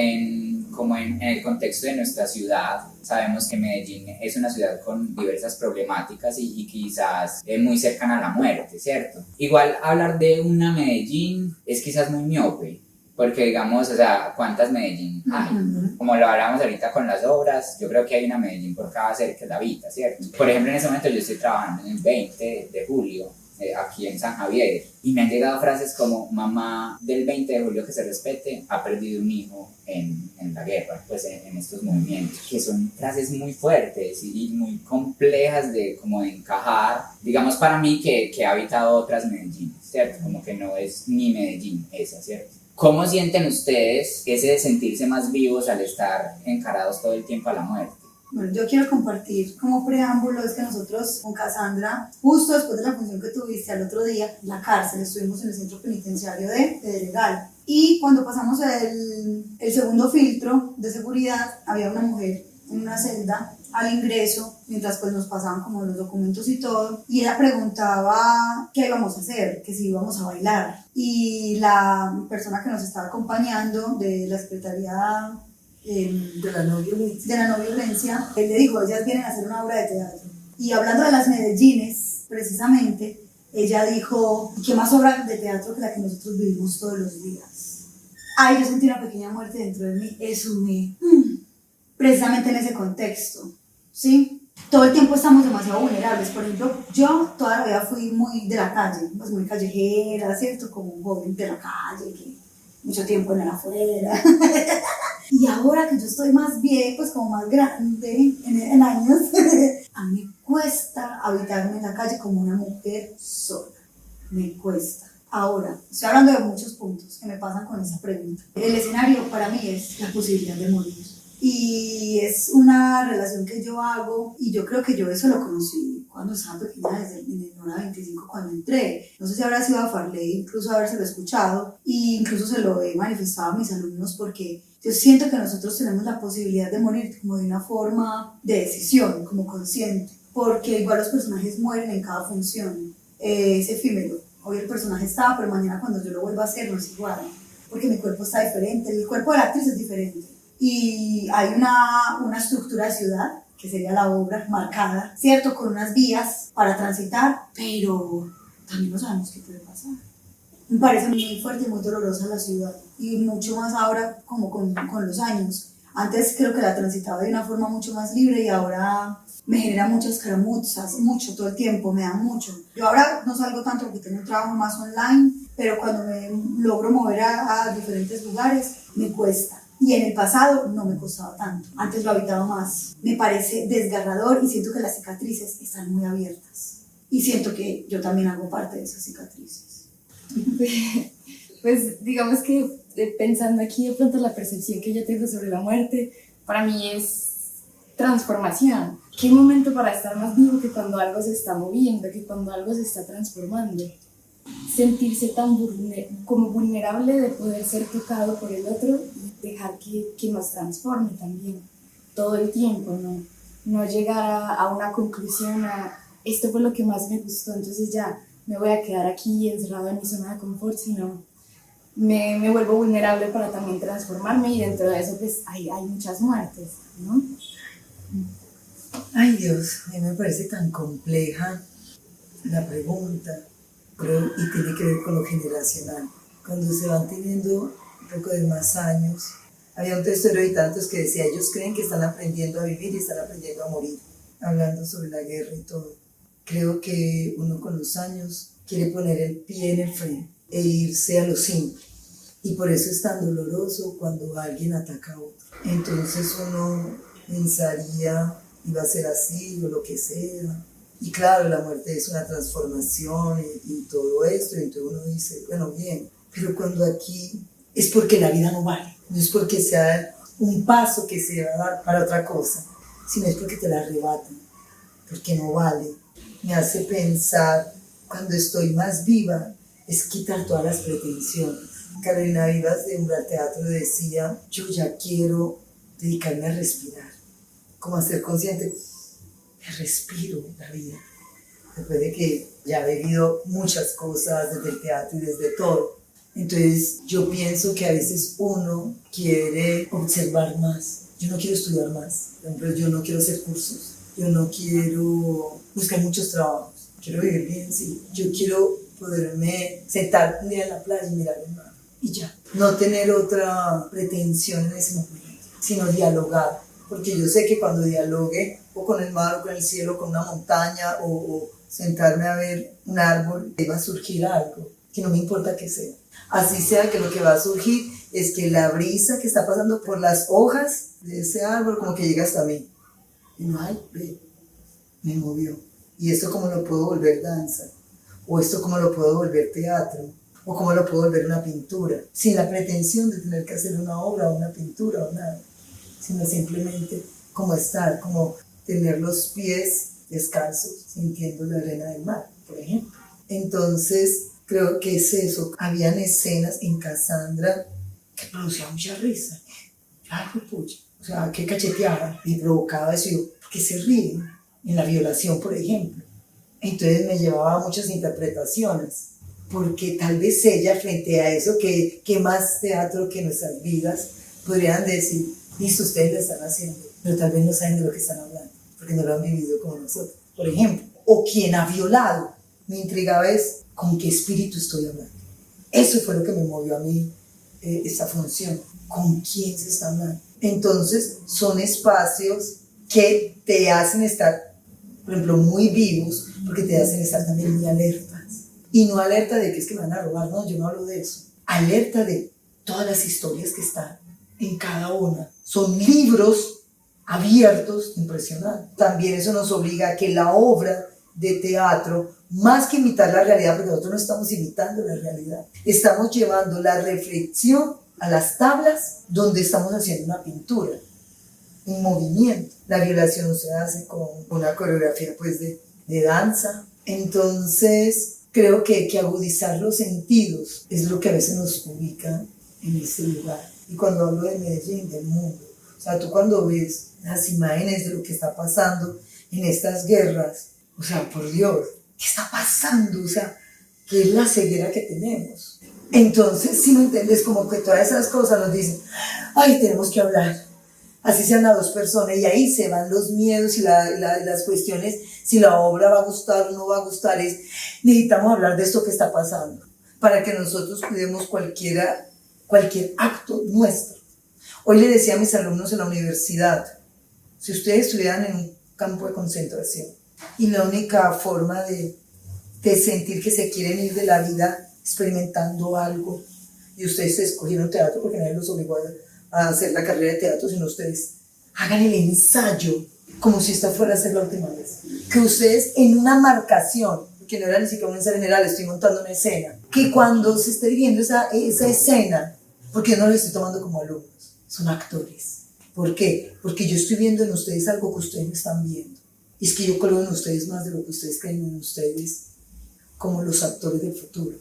como en el contexto de nuestra ciudad, sabemos que Medellín es una ciudad con diversas problemáticas y quizás muy cercana a la muerte, ¿cierto? Igual hablar de una Medellín es quizás muy miope, porque digamos, o sea, ¿cuántas Medellín hay? Como lo hablamos ahorita con las obras, yo creo que hay una Medellín por cada ser que la habita, ¿cierto? Por ejemplo, en ese momento yo estoy trabajando en el 20 de julio, aquí en San Javier, y me han llegado frases como: mamá del 20 de julio que se respete, ha perdido un hijo en la guerra, pues en estos movimientos, que son frases muy fuertes y muy complejas de como de encajar, digamos para mí que he habitado otras Medellín, ¿cierto? Como que no es mi Medellín esa, ¿cierto? ¿Cómo sienten ustedes ese de sentirse más vivos al estar encarados todo el tiempo a la muerte? Bueno, yo quiero compartir como preámbulo es que nosotros con Cassandra, justo después de la función que tuviste al otro día en la cárcel, estuvimos en el centro penitenciario de Pedregal, y cuando pasamos el segundo filtro de seguridad había una mujer en una celda al ingreso, mientras pues nos pasaban como los documentos y todo, y ella preguntaba qué íbamos a hacer, que si íbamos a bailar, y la persona que nos estaba acompañando de la Secretaría de la no violencia. de la no violencia, él le dijo: ellas vienen a hacer una obra de teatro. Y hablando de las Medellines, precisamente, ella dijo: ¿y qué más obra de teatro que la que nosotros vivimos todos los días? Ay, yo sentí una pequeña muerte dentro de mí, eso me... precisamente en ese contexto, ¿sí? Todo el tiempo estamos demasiado vulnerables. Por ejemplo, yo toda la vida fui muy de la calle, pues muy callejera, ¿cierto? Como un joven de la calle, que mucho tiempo en el afuera. Y ahora que yo estoy más bien, pues como más grande en años, a mí me cuesta habitarme en la calle como una mujer sola. Me cuesta. Ahora, estoy hablando de muchos puntos que me pasan con esa pregunta. El escenario para mí es la posibilidad de morir. Y es una relación que yo hago, y yo creo que yo eso lo conocí cuando estaba pequeña, desde el Nora 25, cuando entré. No sé si habrá sido a Farley, incluso habérselo escuchado, e incluso se lo he manifestado a mis alumnos, porque yo siento que nosotros tenemos la posibilidad de morir como de una forma de decisión, como consciente, porque igual los personajes mueren en cada función, es efímero. Hoy el personaje está, pero mañana cuando yo lo vuelva a hacer no es igual, porque mi cuerpo está diferente, el cuerpo de la actriz es diferente. Y hay una estructura de ciudad, que sería la obra, marcada, ¿cierto? Con unas vías para transitar, pero también no sabemos qué puede pasar. Me parece muy fuerte y muy dolorosa la ciudad, y mucho más ahora como con los años. Antes creo que la transitaba de una forma mucho más libre, y ahora me genera muchas escaramuzas, mucho, todo el tiempo, me da mucho. Yo ahora no salgo tanto porque tengo un trabajo más online, pero cuando me logro mover a diferentes lugares, me cuesta. Y en el pasado no me costaba tanto, antes lo habitaba más. Me parece desgarrador, y siento que las cicatrices están muy abiertas. Y siento que yo también hago parte de esas cicatrices. Pues digamos que pensando aquí de pronto la percepción que yo tengo sobre la muerte, para mí es transformación. ¿Qué momento para estar más vivo que cuando algo se está moviendo, que cuando algo se está transformando? Sentirse tan como vulnerable de poder ser tocado por el otro y dejar que nos transforme también todo el tiempo, no llegar a una conclusión, esto fue lo que más me gustó, entonces ya me voy a quedar aquí encerrado en mi zona de confort, sino me vuelvo vulnerable para también transformarme, y dentro de eso pues hay muchas muertes, ¿no? Ay Dios, a mí me parece tan compleja la pregunta, y tiene que ver con lo generacional. Cuando se van teniendo un poco de más años, había un texto de tantos que decía: ellos creen que están aprendiendo a vivir y están aprendiendo a morir, hablando sobre la guerra y todo. Creo que uno con los años quiere poner el pie en el freno e irse a lo simple, y por eso es tan doloroso cuando alguien ataca a otro. Entonces uno pensaría: iba a ser así o lo que sea. Y claro, la muerte es una transformación y todo esto, y entonces uno dice: bueno, bien, pero cuando aquí es porque la vida no vale, no es porque sea un paso que se va a dar para otra cosa, sino es porque te la arrebatan, porque no vale. Me hace pensar, cuando estoy más viva, es quitar todas las pretensiones. Carolina Vivas de Umbral Teatro decía: yo ya quiero dedicarme a respirar, como a ser consciente, respiro la vida, después de que ya he vivido muchas cosas desde el teatro y desde todo. Entonces yo pienso que a veces uno quiere observar más. Yo no quiero estudiar más, por ejemplo, yo no quiero hacer cursos, yo no quiero buscar muchos trabajos, quiero vivir bien, sí. Yo quiero poderme sentar un día en la playa y mirar el mar y ya. No tener otra pretensión en ese momento, sino dialogar. Porque yo sé que cuando dialogue o con el mar o con el cielo, con una montaña o sentarme a ver un árbol, va a surgir algo, que no me importa qué sea. Así sea que lo que va a surgir es que la brisa que está pasando por las hojas de ese árbol como que llega hasta mí. Y no, ay, ve, me movió. ¿Y esto cómo lo puedo volver danza? ¿O esto cómo lo puedo volver teatro? ¿O cómo lo puedo volver una pintura? Sin la pretensión de tener que hacer una obra o una pintura o nada, sino simplemente como estar, como tener los pies descalzos, sintiendo la arena del mar, por ejemplo. Entonces, creo que es eso. Habían escenas en Cassandra que producían mucha risa. Ay, pucha, o sea, que cacheteaban y provocaba eso. Yo, ¿por qué se ríen? En la violación, por ejemplo. Entonces me llevaba a muchas interpretaciones, porque tal vez ella, frente a eso, que más teatro que nuestras vidas, podrían decir, listo, ustedes lo están haciendo, pero tal vez no saben de lo que están hablando, porque no lo han vivido como nosotros, por ejemplo. O quien ha violado. Me intrigaba es con qué espíritu estoy hablando. Eso fue lo que me movió a mí esta función. ¿Con quién se está hablando? Entonces, son espacios que te hacen estar, por ejemplo, muy vivos, porque te hacen estar también muy alertas. Y no alerta de que es que me van a robar, no, yo no hablo de eso. Alerta de todas las historias que están en cada una. Son libros abiertos, impresionantes. También eso nos obliga a que la obra de teatro, más que imitar la realidad, porque nosotros no estamos imitando la realidad, estamos llevando la reflexión a las tablas donde estamos haciendo una pintura, un movimiento. La violación se hace con una coreografía pues de danza. Entonces creo que agudizar los sentidos es lo que a veces nos ubica en este lugar. Y cuando hablo de Medellín, del mundo, o sea, tú cuando ves las imágenes de lo que está pasando en estas guerras, o sea, por Dios, ¿qué está pasando? O sea, ¿qué es la ceguera que tenemos? Entonces, si me entiendes, como que todas esas cosas nos dicen, ay, tenemos que hablar. Así sean a dos personas, y ahí se van los miedos y las cuestiones, si la obra va a gustar o no va a gustar, necesitamos hablar de esto que está pasando, para que nosotros cuidemos cualquier acto nuestro. Hoy le decía a mis alumnos en la universidad, si ustedes estuvieran en un campo de concentración, y la única forma de sentir que se quieren ir de la vida experimentando algo, y ustedes escogieron teatro porque nadie los obligó a hacer la carrera de teatro, sino ustedes hagan el ensayo como si esta fuera a ser la última vez. Que ustedes en una marcación, que no era ni siquiera un ensayo general, estoy montando una escena, que cuando se esté viendo esa escena, porque no lo estoy tomando como alumnos, son actores. ¿Por qué? Porque yo estoy viendo en ustedes algo que ustedes no están viendo. Y es que yo creo en ustedes más de lo que ustedes creen en ustedes, como los actores del futuro,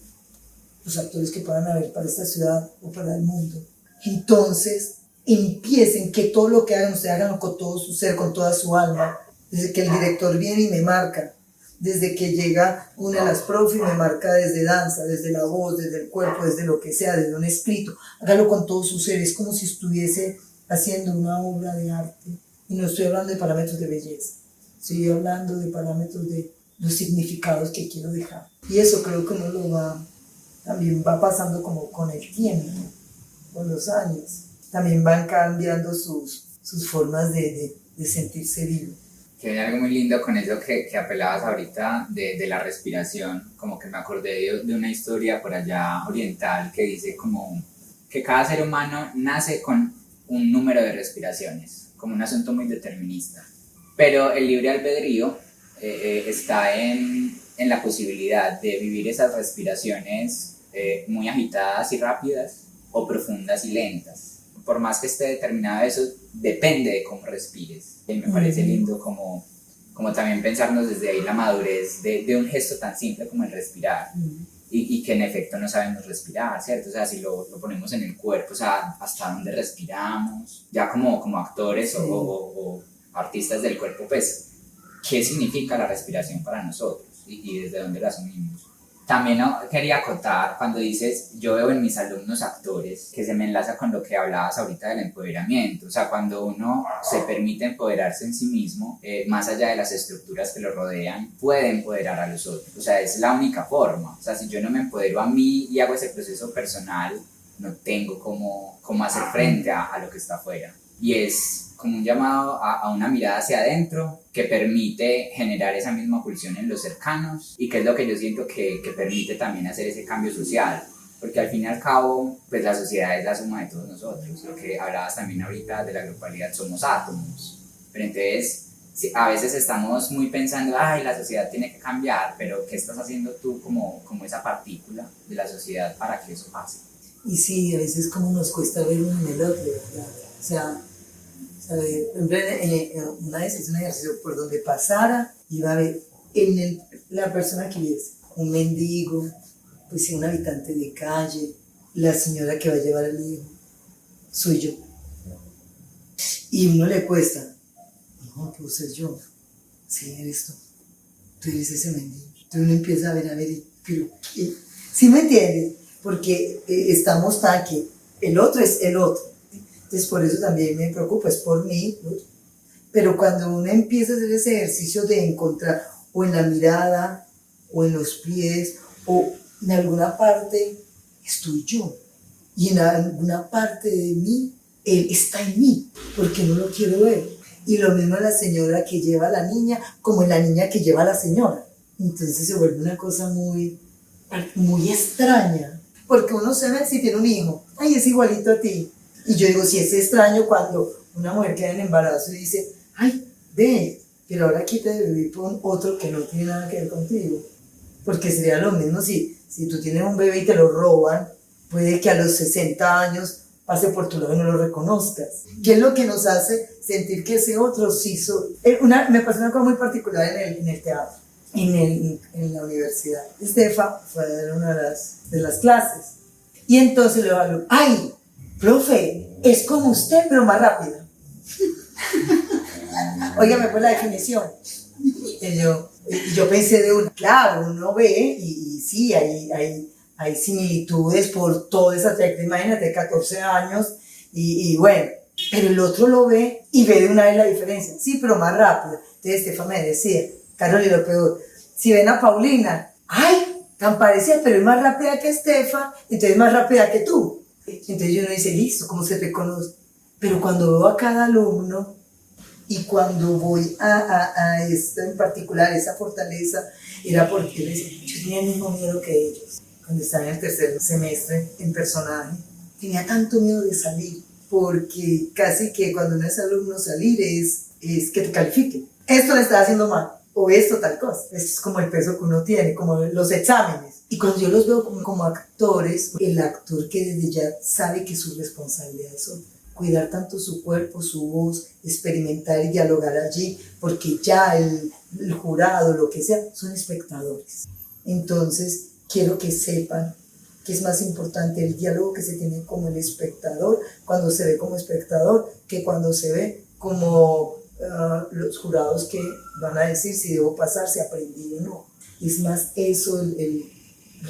los actores que puedan haber para esta ciudad o para el mundo. Entonces, empiecen, que todo lo que hagan, ustedes hagan con todo su ser, con toda su alma. Desde que el director viene y me marca, desde que llega una de las profes y me marca desde danza, desde la voz, desde el cuerpo, desde lo que sea, desde un escrito, hágalo con todo su ser. Es como si estuviese haciendo una obra de arte. Y no estoy hablando de parámetros de belleza, estoy hablando de parámetros de los significados que quiero dejar. Y eso creo que uno también va pasando como con el tiempo, con los años. También van cambiando sus formas de sentirse vivo. Que hay algo muy lindo con eso que apelabas ahorita de la respiración, como que me acordé de una historia por allá oriental que dice como que cada ser humano nace con un número de respiraciones, como un asunto muy determinista. Pero el libre albedrío está en la posibilidad de vivir esas respiraciones muy agitadas y rápidas o profundas y lentas. Por más que esté determinado eso, depende de cómo respires. Y me parece lindo como también pensarnos desde ahí la madurez de un gesto tan simple como el respirar. Y que en efecto no sabemos respirar, ¿cierto? O sea, si lo ponemos en el cuerpo, o sea, hasta dónde respiramos, ya como actores o artistas del cuerpo, pues, ¿qué significa la respiración para nosotros? Y desde dónde la asumimos. También ¿no? quería acotar cuando dices, yo veo en mis alumnos actores, que se me enlaza con lo que hablabas ahorita del empoderamiento. O sea, cuando uno se permite empoderarse en sí mismo, más allá de las estructuras que lo rodean, puede empoderar a los otros. O sea, es la única forma. O sea, si yo no me empodero a mí y hago ese proceso personal, no tengo cómo hacer frente a lo que está afuera. Y es como un llamado a una mirada hacia adentro que permite generar esa misma pulsión en los cercanos y que es lo que yo siento que permite también hacer ese cambio social, porque al fin y al cabo pues la sociedad es la suma de todos nosotros, lo que hablabas también ahorita de la grupalidad, somos átomos, pero entonces a veces estamos muy pensando, ay, la sociedad tiene que cambiar, pero ¿qué estás haciendo tú como esa partícula de la sociedad para que eso pase? Y sí, a veces como nos cuesta ver uno en el otro, ¿verdad? O sea, una vez hice un ejercicio por donde pasara, iba a ver la persona que es un mendigo, pues sí, un habitante de calle, la señora que va a llevar al hijo, soy yo. Y a uno le cuesta, no, puedo ser yo, sí, eres tú eres ese mendigo. Entonces uno empieza a ver, pero ¿qué? ¿Sí me entiendes? Porque estamos tan que el otro es el otro. Entonces por eso también me preocupa, es por mí, ¿no? Pero cuando uno empieza a hacer ese ejercicio de encontrar o en la mirada o en los pies o en alguna parte estoy yo y en alguna parte de mí él está en mí porque no lo quiero ver. Y lo mismo la señora que lleva a la niña como la niña que lleva a la señora. Entonces se vuelve una cosa muy extraña, porque uno se ve si tiene un hijo, ay, es igualito a ti. Y yo digo, si es extraño cuando una mujer queda en embarazo y dice, ay, ve, pero ahora quita de bebé por otro que no tiene nada que ver contigo. Porque sería lo mismo si tú tienes un bebé y te lo roban, puede que a los 60 años pase por tu lado y no lo reconozcas. ¿Qué es lo que nos hace sentir que ese otro sí soy? Me pasó una cosa muy particular en el teatro, en la universidad. Estefa fue a dar una de las clases. Y entonces le digo, ay, profe, es como usted, pero más rápida. Óigame pues la definición. Y yo pensé de una, claro, uno ve y sí, hay similitudes por toda esa técnica, imagínate, 14 años, y bueno, pero el otro lo ve y ve de una vez la diferencia, sí, pero más rápida. Entonces Estefa me decía, Carolina, lo peor, si ven a Paulina, ay, tan parecida, pero es más rápida que Estefa, entonces es más rápida que tú. Entonces yo no dice, listo, ¿cómo se reconoce? Pero cuando veo a cada alumno y cuando voy a esto en particular, esa fortaleza, era porque yo tenía el mismo miedo que ellos. Cuando estaba en el tercer semestre en personaje, tenía tanto miedo de salir, porque casi que cuando uno es alumno salir es que te califiquen. Esto le está haciendo mal, o esto tal cosa. Es como el peso que uno tiene, como los exámenes. Y cuando yo los veo como actores, el actor que desde ya sabe que su responsabilidad es otra. Cuidar tanto su cuerpo, su voz, experimentar y dialogar allí, porque ya el jurado, lo que sea, son espectadores. Entonces, quiero que sepan que es más importante el diálogo que se tiene como el espectador, cuando se ve como espectador, que cuando se ve como los jurados que van a decir si debo pasar, si aprendí o no. Es más eso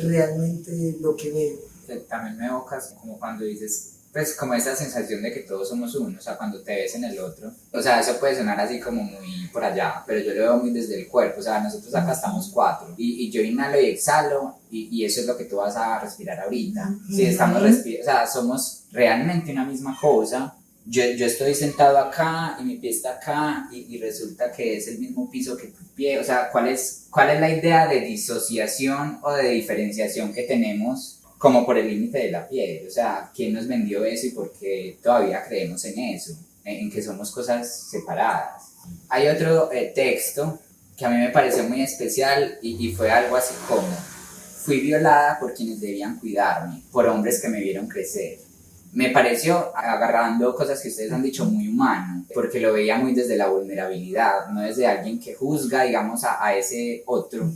realmente lo que veo. También me evocas como cuando dices, pues como esa sensación de que todos somos uno, o sea, cuando te ves en el otro, o sea, eso puede sonar así como muy por allá, pero yo lo veo muy desde el cuerpo, o sea, nosotros acá estamos 4, y yo inhalo y exhalo, y eso es lo que tú vas a respirar ahorita, si estamos o sea, somos realmente una misma cosa. Yo estoy sentado acá y mi pie está acá y resulta que es el mismo piso que tu pie, o sea, ¿cuál es la idea de disociación o de diferenciación que tenemos como por el límite de la piel? O sea, ¿quién nos vendió eso y por qué todavía creemos en eso? En que somos cosas separadas. Hay otro texto que a mí me pareció muy especial y fue algo así como: fui violada por quienes debían cuidarme, por hombres que me vieron crecer. Me pareció, agarrando cosas que ustedes han dicho, muy humano, porque lo veía muy desde la vulnerabilidad, no desde alguien que juzga, digamos, a ese otro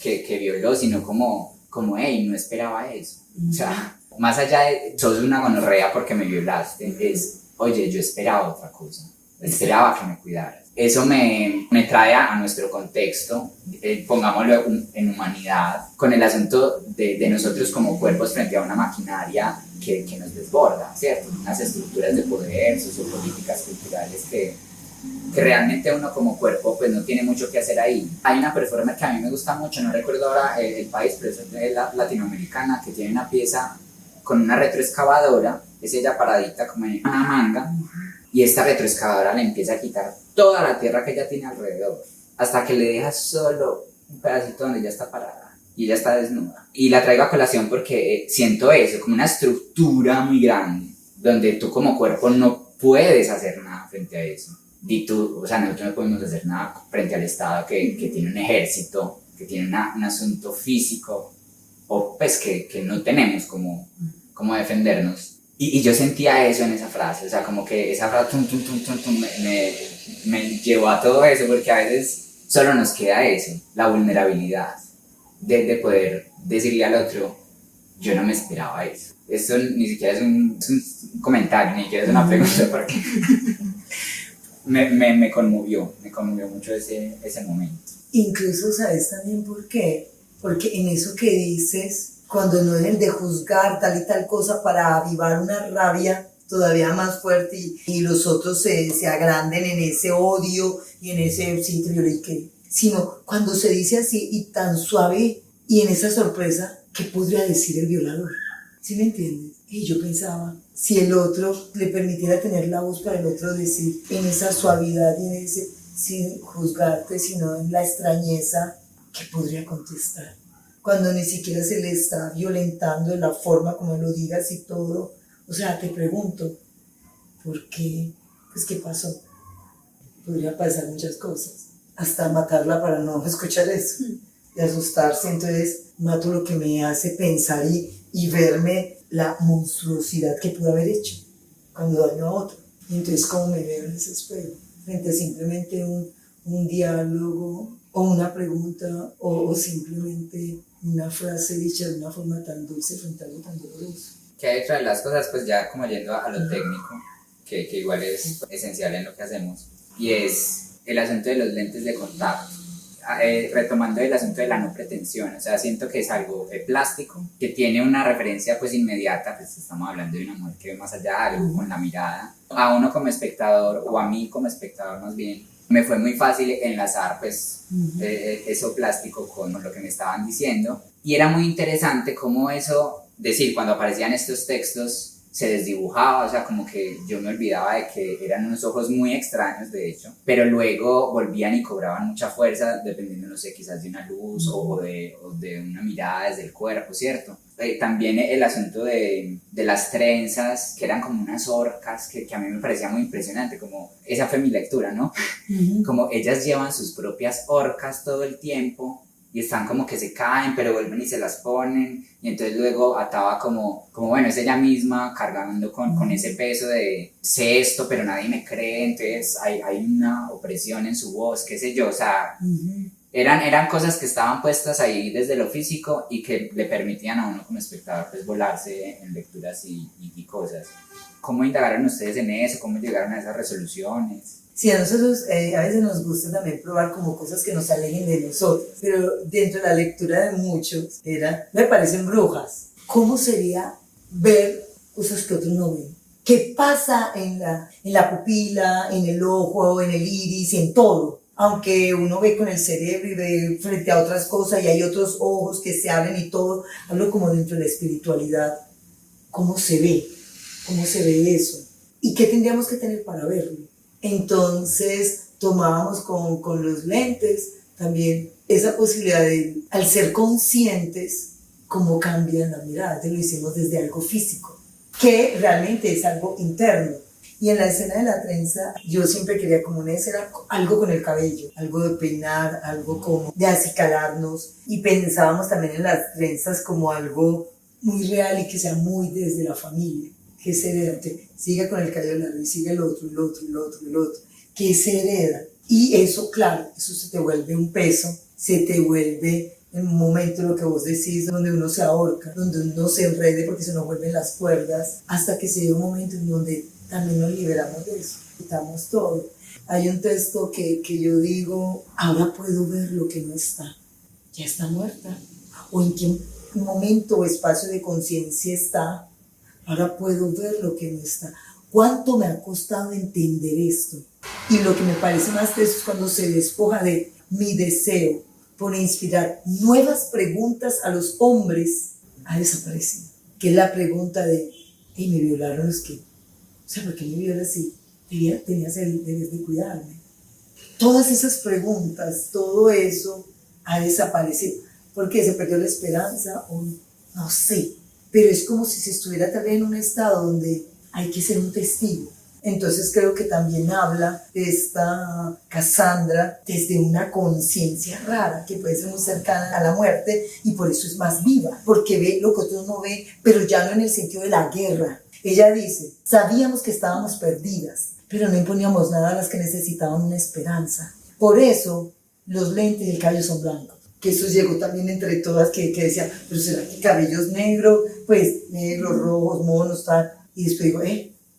que violó, sino como hey, no esperaba eso. O sea, más allá de sos una gonorrea porque me violaste, es, oye, yo esperaba otra cosa, esperaba que me cuidaras. eso me trae a nuestro contexto, pongámoslo en humanidad, con el asunto de nosotros como cuerpos frente a una maquinaria que nos desborda, ¿cierto? Unas estructuras de poder, sociopolíticas, culturales que realmente uno como cuerpo pues no tiene mucho que hacer ahí. Hay una performer que a mí me gusta mucho, no recuerdo ahora el país, pero es de la latinoamericana, que tiene una pieza con una retroexcavadora, es ella paradita como en una manga, y esta retroexcavadora le empieza a quitar toda la tierra que ella tiene alrededor, hasta que le deja solo un pedacito donde ella está parada, y ella está desnuda. Y la traigo a colación porque siento eso, como una estructura muy grande, donde tú como cuerpo no puedes hacer nada frente a eso. Y tú, o sea, nosotros no podemos hacer nada frente al Estado que tiene un ejército, que tiene un asunto físico, o pues que no tenemos como defendernos. Y yo sentía eso en esa frase, o sea, como que esa frase tum, tum, tum, tum, tum, me llevó a todo eso, porque a veces solo nos queda eso, la vulnerabilidad de poder decirle al otro, yo no me esperaba eso. Eso ni siquiera es un comentario, ni siquiera es una pregunta, porque me conmovió mucho ese momento. Incluso, ¿sabes también por qué? Porque en eso que dices, cuando no dejen de juzgar tal y tal cosa para avivar una rabia todavía más fuerte y los otros se agranden en ese odio y en ese sitio, sino cuando se dice así y tan suave y en esa sorpresa, ¿qué podría decir el violador? ¿Sí me entiendes? Y yo pensaba, si el otro le permitiera tener la voz para el otro decir en esa suavidad y en ese, sin juzgarte, sino en la extrañeza, ¿qué podría contestar? Cuando ni siquiera se le está violentando en la forma como lo digas y todo. O sea, te pregunto, ¿por qué? Pues, ¿qué pasó? Podría pasar muchas cosas. Hasta matarla para no escuchar eso. Y asustarse, entonces mato lo que me hace pensar y verme la monstruosidad que pude haber hecho cuando daño a otro. Y entonces, ¿cómo me veo en ese espejo? Frente a simplemente un diálogo o una pregunta o simplemente una frase dicha de una forma tan dulce frente a algo tan doloroso. Que hay otra de las cosas, pues ya como yendo a lo técnico, que igual es esencial en lo que hacemos, y es el asunto de los lentes de contacto. Retomando el asunto de la no pretensión, o sea, siento que es algo plástico, que tiene una referencia pues inmediata, pues estamos hablando de una mujer que ve más allá, algo con la mirada. A uno como espectador, o a mí como espectador más bien, me fue muy fácil enlazar pues eso plástico con lo que me estaban diciendo, y era muy interesante cómo eso, decir, cuando aparecían estos textos se desdibujaba, o sea, como que yo me olvidaba de que eran unos ojos muy extraños, de hecho, pero luego volvían y cobraban mucha fuerza, dependiendo, no sé, quizás de una luz o de una mirada desde el cuerpo, ¿cierto? También el asunto de las trenzas, que eran como unas orcas, que a mí me parecía muy impresionante, como esa fue mi lectura, ¿no? Como ellas llevan sus propias orcas todo el tiempo, y están como que se caen, pero vuelven y se las ponen, y entonces luego ataba como bueno, es ella misma cargando con ese peso de sé esto, pero nadie me cree, entonces hay una opresión en su voz, qué sé yo, o sea, eran cosas que estaban puestas ahí desde lo físico y que le permitían a uno como espectador pues volarse en lecturas y cosas. ¿Cómo indagaron ustedes en eso? ¿Cómo llegaron a esas resoluciones? Sí, a nosotros a veces nos gusta también probar como cosas que nos alejen de nosotros, pero dentro de la lectura de muchos me parecen brujas. ¿Cómo sería ver cosas que otros no ven? ¿Qué pasa en la pupila, en el ojo, en el iris, en todo? Aunque uno ve con el cerebro y ve frente a otras cosas y hay otros ojos que se abren y todo, hablo como dentro de la espiritualidad. ¿Cómo se ve? ¿Cómo se ve eso? ¿Y qué tendríamos que tener para verlo? Entonces tomábamos con los lentes también esa posibilidad de, al ser conscientes, cómo cambian la mirada. Entonces lo hicimos desde algo físico, que realmente es algo interno. Y en la escena de la trenza, yo siempre quería como una escena, algo con el cabello, algo de peinar, algo como de acicalarnos. Y pensábamos también en las trenzas como algo muy real y que sea muy desde la familia. Que se hereda, siga con el cabello largo y sigue el otro, que se hereda. Y eso, claro, eso se te vuelve un peso, se te vuelve en un momento lo que vos decís, donde uno se ahorca, donde uno se enrede porque se nos vuelven las cuerdas, hasta que se dio un momento en donde también nos liberamos de eso, quitamos todo. Hay un texto que yo digo, ahora puedo ver lo que no está, ya está muerta, o en qué momento o espacio de conciencia está, ahora puedo ver lo que no está. ¿Cuánto me ha costado entender esto? Y lo que me parece más teso es cuando se despoja de mi deseo por inspirar nuevas preguntas a los hombres, ha desaparecido. Que es la pregunta de, ¿y me violaron los qué? O sea, ¿por qué me violas si tenías el deber de cuidarme? Todas esas preguntas, todo eso ha desaparecido. ¿Por qué? ¿Se perdió la esperanza? O no sé. Pero es como si se estuviera tal vez en un estado donde hay que ser un testigo. Entonces creo que también habla de esta Cassandra desde una conciencia rara que puede ser muy cercana a la muerte y por eso es más viva, porque ve lo que otros no ven, pero ya no en el sentido de la guerra. Ella dice, sabíamos que estábamos perdidas, pero no imponíamos nada a las que necesitaban una esperanza. Por eso los lentes y el cabello son blancos. Que eso llegó también entre todas que decían, pero ¿será que cabellos negros? Pues negros, rojos, monos, tal. Y después digo,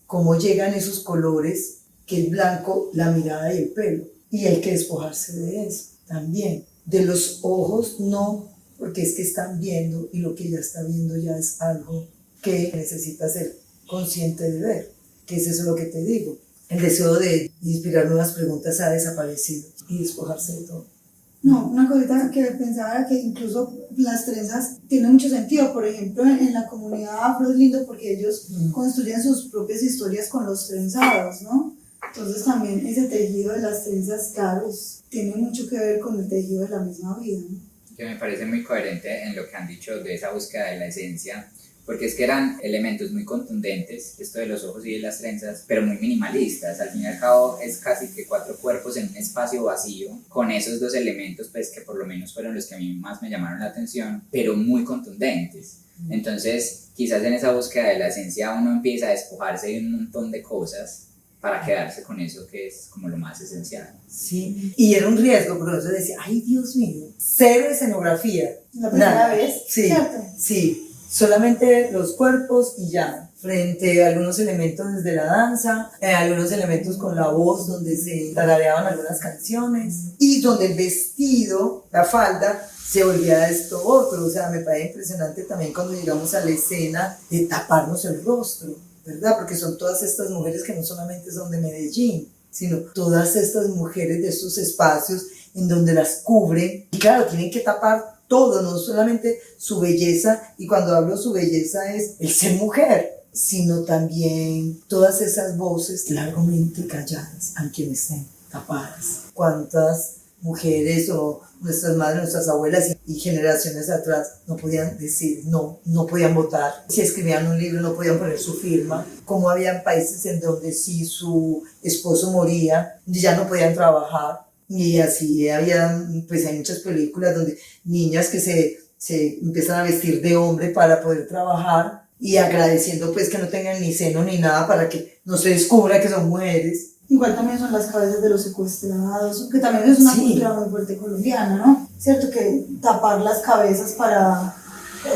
¿cómo llegan esos colores? Que el blanco, la mirada y el pelo. Y hay que despojarse de eso también. De los ojos no, porque es que están viendo y lo que ella está viendo ya es algo que necesita ser consciente de ver. Que es eso lo que te digo. El deseo de inspirar nuevas preguntas ha desaparecido y despojarse de todo. No, una cosita que pensaba era que incluso las trenzas tienen mucho sentido. Por ejemplo, en la comunidad afro es lindo porque ellos construyen sus propias historias con los trenzados, ¿no? Entonces también ese tejido de las trenzas, claro, tiene mucho que ver con el tejido de la misma vida, ¿no? Que me parece muy coherente en lo que han dicho de esa búsqueda de la esencia, porque es que eran elementos muy contundentes, esto de los ojos y de las trenzas, pero muy minimalistas. Al fin y al cabo es casi que 4 cuerpos en un espacio vacío, con esos 2 elementos pues que por lo menos fueron los que a mí más me llamaron la atención, pero muy contundentes. Entonces quizás en esa búsqueda de la esencia uno empieza a despojarse de un montón de cosas para quedarse con eso que es como lo más esencial. Sí, y era un riesgo, porque nosotros decía, ay Dios mío, cero escenografía. La primera nada. vez, Sí, ¿cierto? sí. Solamente los cuerpos y ya, frente a algunos elementos desde la danza, algunos elementos con la voz donde se tarareaban algunas canciones y donde el vestido, la falda, se volvía esto otro. O sea, me parece impresionante también cuando llegamos a la escena de taparnos el rostro, ¿verdad? Porque son todas estas mujeres que no solamente son de Medellín, sino todas estas mujeres de estos espacios en donde las cubren y claro, tienen que tapar todo, no solamente su belleza, y cuando hablo su belleza es el ser mujer, sino también todas esas voces largamente calladas, aunque no estén tapadas. ¿Cuántas mujeres o nuestras madres, nuestras abuelas y generaciones atrás no podían decir no, no podían votar? Si escribían un libro no podían poner su firma. Como habían países en donde si su esposo moría ya no podían trabajar. Y así había, pues hay muchas películas donde niñas que se empiezan a vestir de hombre para poder trabajar y agradeciendo pues que no tengan ni seno ni nada para que no se descubra que son mujeres. Igual también son las cabezas de los secuestrados, que también es una Sí. cultura muy fuerte colombiana, ¿no? Cierto que tapar las cabezas para...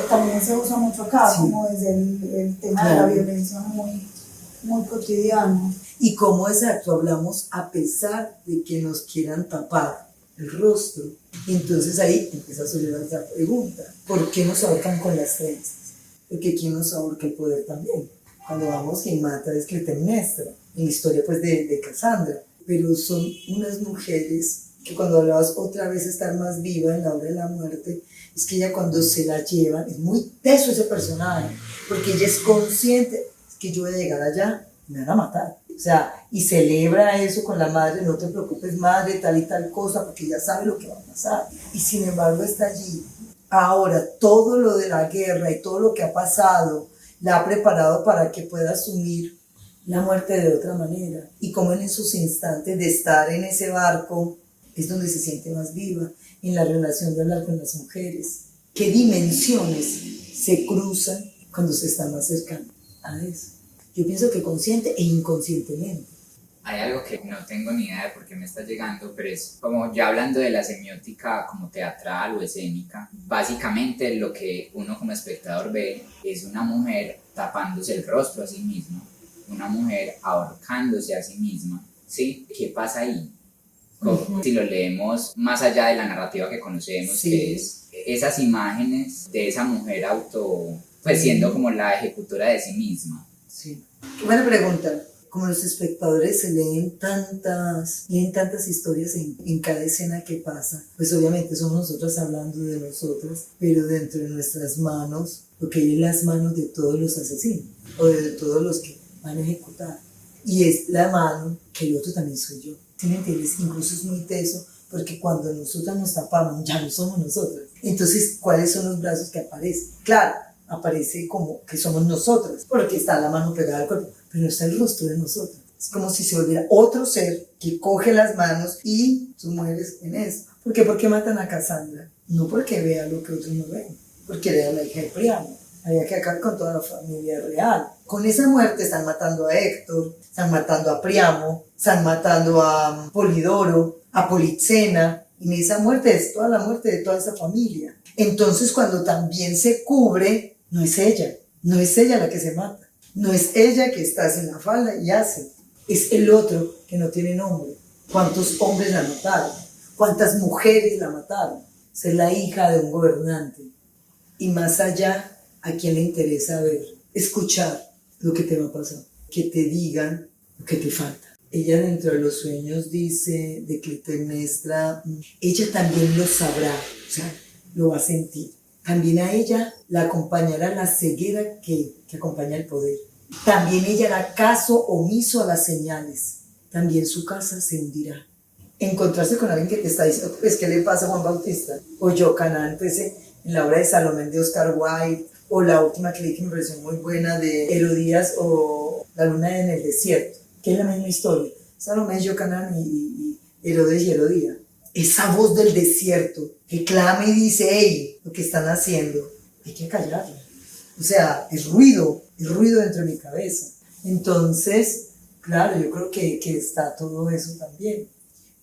también se usa mucho acá, Sí. como desde el tema Claro. de la violencia muy, muy cotidiano. Y cómo exacto hablamos a pesar de que nos quieran tapar el rostro. Y entonces ahí empieza a surgir otra pregunta. ¿Por qué nos ahorcan con las trenzas? Porque ¿quién nos ahorca el poder también? Cuando vamos, quien mata es Clitemnestra, en la historia pues de Cassandra. Pero son unas mujeres que cuando hablabas otra vez estar más viva en la hora de la muerte, es que ella cuando se la llevan, es muy teso ese personaje, porque ella es consciente, es que yo voy a llegar allá y me van a matar. O sea, y celebra eso con la madre, no te preocupes madre, tal y tal cosa, porque ella sabe lo que va a pasar. Y sin embargo está allí. Ahora, todo lo de la guerra y todo lo que ha pasado, la ha preparado para que pueda asumir la muerte de otra manera. Y como en esos instantes de estar en ese barco, es donde se siente más viva, en la relación de hablar con las mujeres. ¿Qué dimensiones se cruzan cuando se está más cercano a eso? Yo pienso que consciente e inconscientemente. Hay algo que no tengo ni idea de por qué me está llegando, pero es como ya hablando de la semiótica como teatral o escénica, básicamente lo que uno como espectador ve es una mujer tapándose el rostro a sí misma, una mujer ahorcándose a sí misma, ¿sí? ¿Qué pasa ahí? Si lo leemos más allá de la narrativa que conocemos, Sí. que es esas imágenes de esa mujer pues siendo como la ejecutora de sí misma. Sí. Buena pregunta. Como los espectadores se leen tantas historias en cada escena que pasa, pues obviamente somos nosotras hablando de nosotras, pero dentro de nuestras manos, lo que hay en las manos de todos los asesinos, o de todos los que van a ejecutar. Y es la mano que el otro también soy yo. ¿Sí me entiendes? Incluso es muy teso, porque cuando nosotras nos tapamos, ya no somos nosotras. Entonces, ¿cuáles son los brazos que aparecen? Claro, aparece como que somos nosotras, porque está la mano pegada al cuerpo, pero no está el rostro de nosotras. Es como si se volviera otro ser que coge las manos y tú mueres en eso. ¿Por qué? ¿Por qué matan a Cassandra? No porque vea lo que otros no ven, porque era la hija de Priamo. Había que acabar con toda la familia real. Con esa muerte están matando a Héctor, están matando a Priamo, están matando a Polidoro, a Polixena. Y esa muerte es toda la muerte de toda esa familia. Entonces, cuando también se cubre, no es ella la que se mata. No es ella que está sin la falda y hace. Es el otro que no tiene nombre. ¿Cuántos hombres la mataron? ¿Cuántas mujeres la mataron? Es la hija de un gobernante. Y más allá, ¿a quién le interesa ver? Escuchar lo que te va a pasar. Que te digan lo que te falta. Ella dentro de los sueños dice de Clitemnestra, ella también lo sabrá, o sea, lo va a sentir. También a ella la acompañará la ceguera que acompaña el poder. También ella hará caso omiso a las señales. También su casa se hundirá. Encontrarse con alguien que te está diciendo, pues, ¿qué le pasa a Juan Bautista? O Yocanan, pues, en la obra de Salomé de Oscar Wilde, o la última que leí que me pareció muy buena de Herodías, o La luna en el desierto, que es la misma historia. Salomé es Yocanan y Herodes y Herodías. Esa voz del desierto que clama y dice, hey, lo que están haciendo, hay que callarla. O sea, es ruido dentro de mi cabeza. Entonces, claro, yo creo que está todo eso también.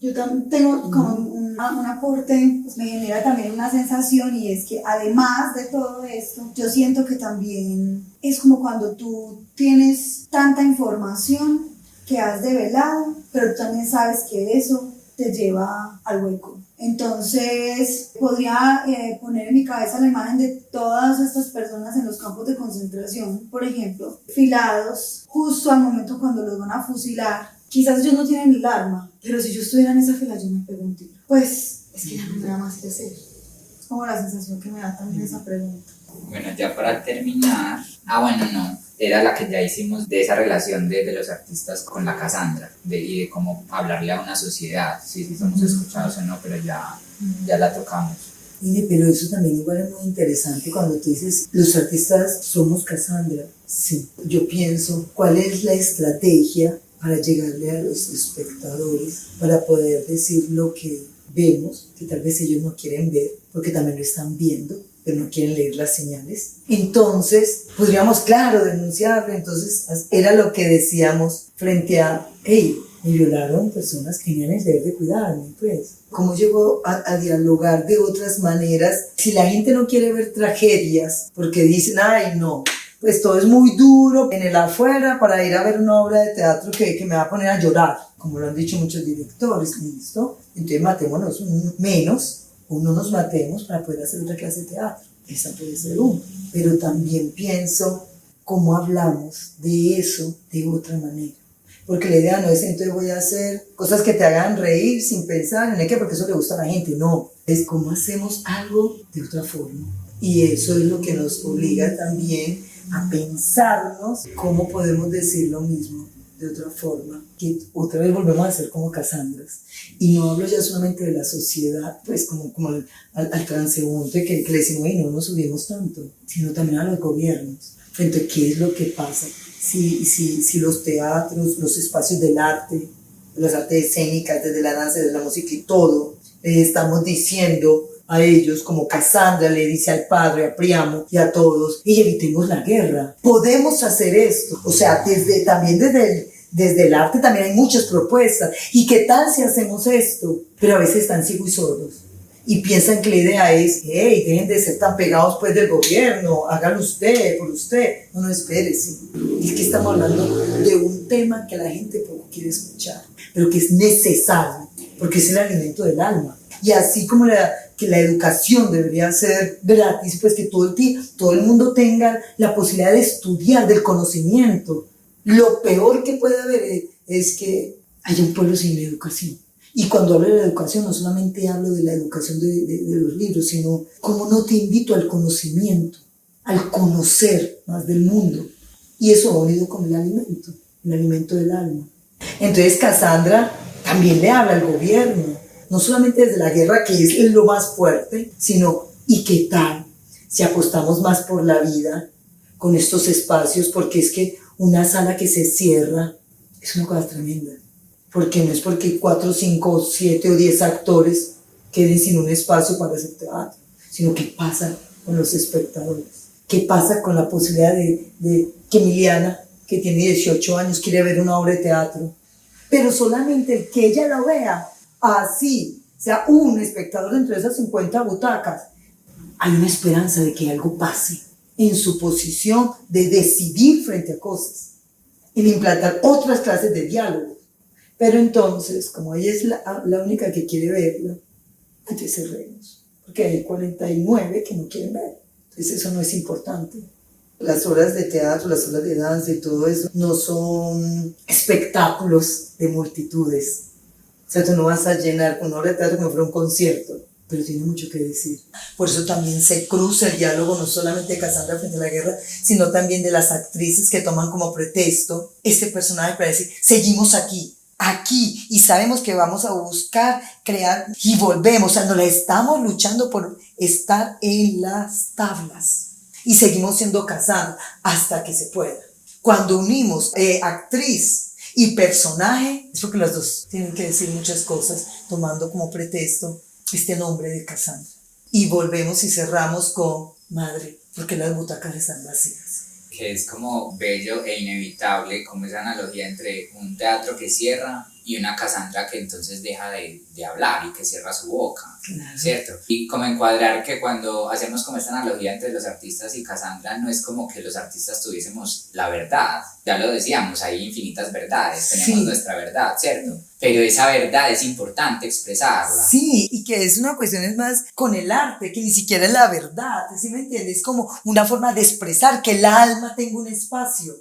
Yo también tengo como un aporte, pues me genera también una sensación, y es que además de todo esto, yo siento que también es como cuando tú tienes tanta información que has develado, pero tú también sabes que eso te lleva al hueco. Entonces podría poner en mi cabeza la imagen de todas estas personas en los campos de concentración, por ejemplo, filados justo al momento cuando los van a fusilar. Quizás ellos no tienen el arma, pero si yo estuviera en esa fila yo me pego un tiro. Pues es que ya no me da más que hacer. Es como la sensación que me da también esa pregunta. Bueno, ya para terminar, era la que ya hicimos de esa relación de los artistas con la Cassandra, y de cómo hablarle a una sociedad, sí somos escuchados o no, pero ya la tocamos. Mire, pero eso también igual es muy interesante cuando tú dices, los artistas somos Cassandra. Sí, yo pienso, ¿cuál es la estrategia para llegarle a los espectadores, para poder decir lo que vemos, que tal vez ellos no quieren ver, porque también lo están viendo, pero no quieren leer las señales? Entonces, podríamos, claro, denunciarlo. Entonces, era lo que decíamos frente a, hey, me violaron personas que tenían el deber de cuidarme, pues. ¿Cómo llego a dialogar de otras maneras? Si la gente no quiere ver tragedias, porque dicen, ay, no, pues todo es muy duro en el afuera para ir a ver una obra de teatro que me va a poner a llorar, como lo han dicho muchos directores, ¿listo? Entonces matémonos menos, o no nos matemos para poder hacer otra clase de teatro. Esa puede ser una. Pero también pienso cómo hablamos de eso de otra manera. Porque la idea no es, entonces voy a hacer cosas que te hagan reír sin pensar en el qué, porque eso le gusta a la gente. No, es cómo hacemos algo de otra forma. Y eso es lo que nos obliga también a pensarnos cómo podemos decir lo mismo de otra forma, que otra vez volvemos a ser como Cassandras. Y no hablo ya solamente de la sociedad, pues como al transeúnte que le decimos, no nos subimos tanto, sino también a los gobiernos. Frente a qué es lo que pasa. Si los teatros, los espacios del arte, las artes escénicas, desde la danza, desde la música y todo, estamos diciendo a ellos, como Cassandra le dice al padre, a Priamo y a todos, y evitemos la guerra. Podemos hacer esto. O sea, también desde el arte también hay muchas propuestas. ¿Y qué tal si hacemos esto? Pero a veces están ciegos y sordos. y piensan que la idea es, hey, dejen de ser tan pegados pues del gobierno, hágalo usted, por usted. No, no, espérese. Es que estamos hablando de un tema que la gente poco quiere escuchar, pero que es necesario, porque es el alimento del alma. Y así como que la educación debería ser gratis, pues que todo el mundo tenga la posibilidad de estudiar, del conocimiento. Lo peor que puede haber es que haya un pueblo sin educación. Y cuando hablo de la educación, no solamente hablo de la educación de los libros, sino como no te invito al conocimiento, al conocer más del mundo. Y eso va unido con el alimento del alma. Entonces Cassandra también le habla al gobierno, no solamente desde la guerra, que es lo más fuerte, sino, ¿y qué tal si apostamos más por la vida con estos espacios? Porque es que una sala que se cierra es una cosa tremenda. Porque no es porque 4, 5, 7 o 10 actores queden sin un espacio para hacer teatro, sino qué pasa con los espectadores, qué pasa con la posibilidad de que Emiliana, que tiene 18 años, quiere ver una obra de teatro, pero solamente el que ella la vea así, sea un espectador dentro de esas 50 butacas, hay una esperanza de que algo pase en su posición de decidir frente a cosas, en implantar otras clases de diálogo. Pero entonces, como ella es la única que quiere verlo, entonces cerremos, porque hay 49 que no quieren ver, entonces eso no es importante. Las obras de teatro, las obras de danza y todo eso no son espectáculos de multitudes. O sea, tú no vas a llenar con una obra de teatro como si fuera un concierto, pero tiene mucho que decir. Por eso también se cruza el diálogo no solamente de Cassandra frente a la guerra, sino también de las actrices que toman como pretexto este personaje para decir, seguimos aquí, y sabemos que vamos a buscar, crear y volvemos, o sea, nos la estamos luchando por estar en las tablas y seguimos siendo Cassandra hasta que se pueda. Cuando unimos actriz y personaje, es porque las dos tienen que decir muchas cosas tomando como pretexto este nombre de Cassandra. Y volvemos y cerramos con madre, porque las butacas están vacías. Que es como bello e inevitable, como esa analogía entre un teatro que cierra y una Cassandra que entonces deja de hablar y que cierra su boca, claro. ¿Cierto? Y como encuadrar que cuando hacemos como esta analogía entre los artistas y Cassandra, no es como que los artistas tuviésemos la verdad, ya lo decíamos, hay infinitas verdades, tenemos nuestra verdad, ¿cierto? Pero esa verdad es importante expresarla. Sí, y que es una cuestión es más con el arte, que ni siquiera es la verdad, ¿sí me entiendes? Es como una forma de expresar que el alma tenga un espacio.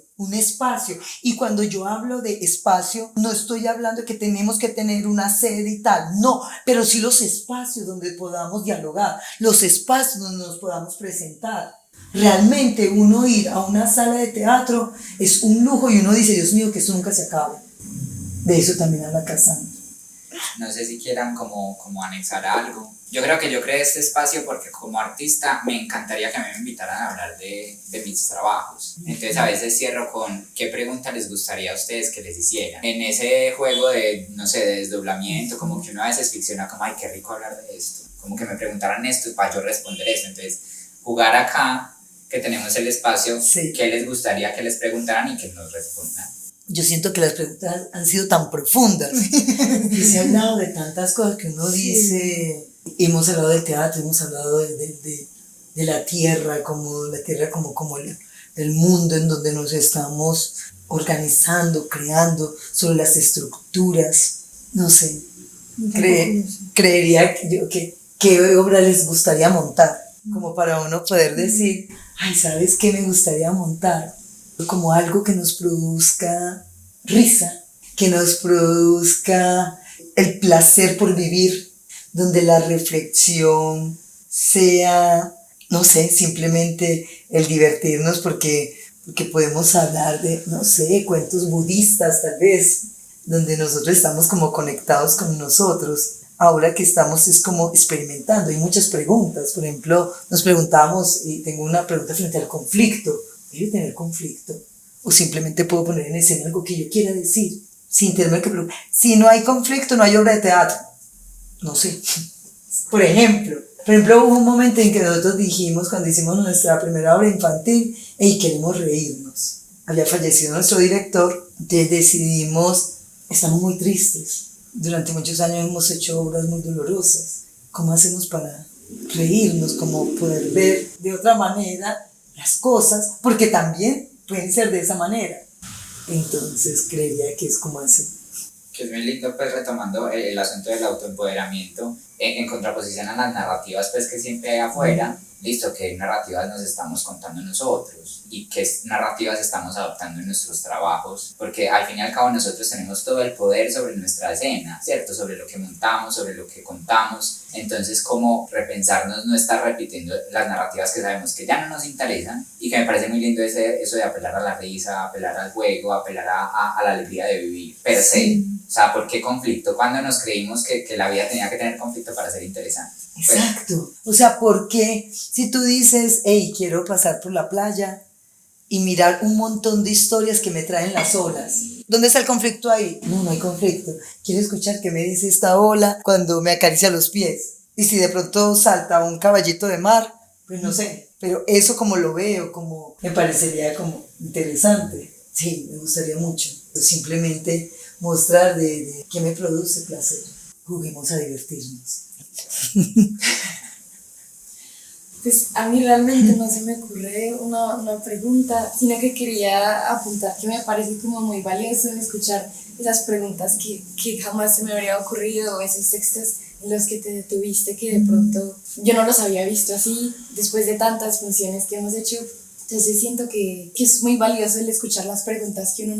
Y cuando yo hablo de espacio, no estoy hablando de que tenemos que tener una sede y tal, no, pero sí los espacios donde podamos dialogar, los espacios donde nos podamos presentar. Realmente uno ir a una sala de teatro es un lujo y uno dice, Dios mío, que esto nunca se acabe. De eso también habla Cassandra. No sé si quieran como anexar algo. Yo creo que yo creé este espacio porque como artista me encantaría que a mí me invitaran a hablar de mis trabajos. Entonces a veces cierro con ¿qué pregunta les gustaría a ustedes que les hicieran? En ese juego de, no sé, de desdoblamiento, como que uno a veces ficciona como, ay, qué rico hablar de esto. Como que me preguntaran esto para yo responder esto. Entonces jugar acá, que tenemos el espacio, ¿qué les gustaría que les preguntaran y que nos respondan? Yo siento que las preguntas han sido tan profundas y se ha hablado de tantas cosas que uno dice, hemos hablado del teatro, hemos hablado de la tierra como el mundo en donde nos estamos organizando, creando, sobre las estructuras, no sé, creería yo que qué obra les gustaría montar, como para uno poder decir, ay, ¿sabes qué me gustaría montar? Como algo que nos produzca risa, que nos produzca el placer por vivir, donde la reflexión sea, no sé, simplemente el divertirnos porque podemos hablar de, no sé, cuentos budistas tal vez, donde nosotros estamos como conectados con nosotros. Ahora que estamos es como experimentando, hay muchas preguntas, por ejemplo, nos preguntamos, y tengo una pregunta frente al conflicto, ¿debe tener conflicto? O simplemente puedo poner en escena algo que yo quiera decir, sin tener que preguntar. Si no hay conflicto, no hay obra de teatro. No sé. Por ejemplo, hubo un momento en que nosotros dijimos, cuando hicimos nuestra primera obra infantil, hey, queremos reírnos. Había fallecido nuestro director, entonces decidimos, estamos muy tristes. Durante muchos años hemos hecho obras muy dolorosas. ¿cómo hacemos para reírnos, como poder ver de otra manera las cosas? Porque también pueden ser de esa manera. Entonces creería que es como así. Que es muy lindo, pues retomando el asunto del autoempoderamiento, en contraposición a las narrativas pues que siempre hay afuera, listo, qué narrativas nos estamos contando nosotros y qué narrativas estamos adoptando en nuestros trabajos, porque al fin y al cabo nosotros tenemos todo el poder sobre nuestra escena, ¿cierto? Sobre lo que montamos, sobre lo que contamos. Entonces, como repensarnos no estar repitiendo las narrativas que sabemos que ya no nos interesan, y que me parece muy lindo eso de apelar a la risa, apelar al juego, apelar a la alegría de vivir per se. O sea, ¿por qué conflicto? Cuando nos creímos que la vida tenía que tener conflicto para ser interesante. Exacto. O sea, ¿por qué si tú dices, hey, quiero pasar por la playa y mirar un montón de historias que me traen las olas? ¿Dónde está el conflicto ahí? No, no hay conflicto. Quiero escuchar qué me dice esta ola cuando me acaricia los pies. Y si de pronto salta un caballito de mar, pues no sé. Pero eso como lo veo, como me parecería como interesante. Sí, me gustaría mucho. Simplemente mostrar de qué me produce placer. Juguemos a divertirnos. Pues a mí realmente no se me ocurre una pregunta, sino que quería apuntar que me parece como muy valioso escuchar esas preguntas que jamás se me habría ocurrido, o esos textos en los que te detuviste, que de pronto yo no los había visto así después de tantas funciones que hemos hecho. Entonces siento que es muy valioso el escuchar las preguntas que uno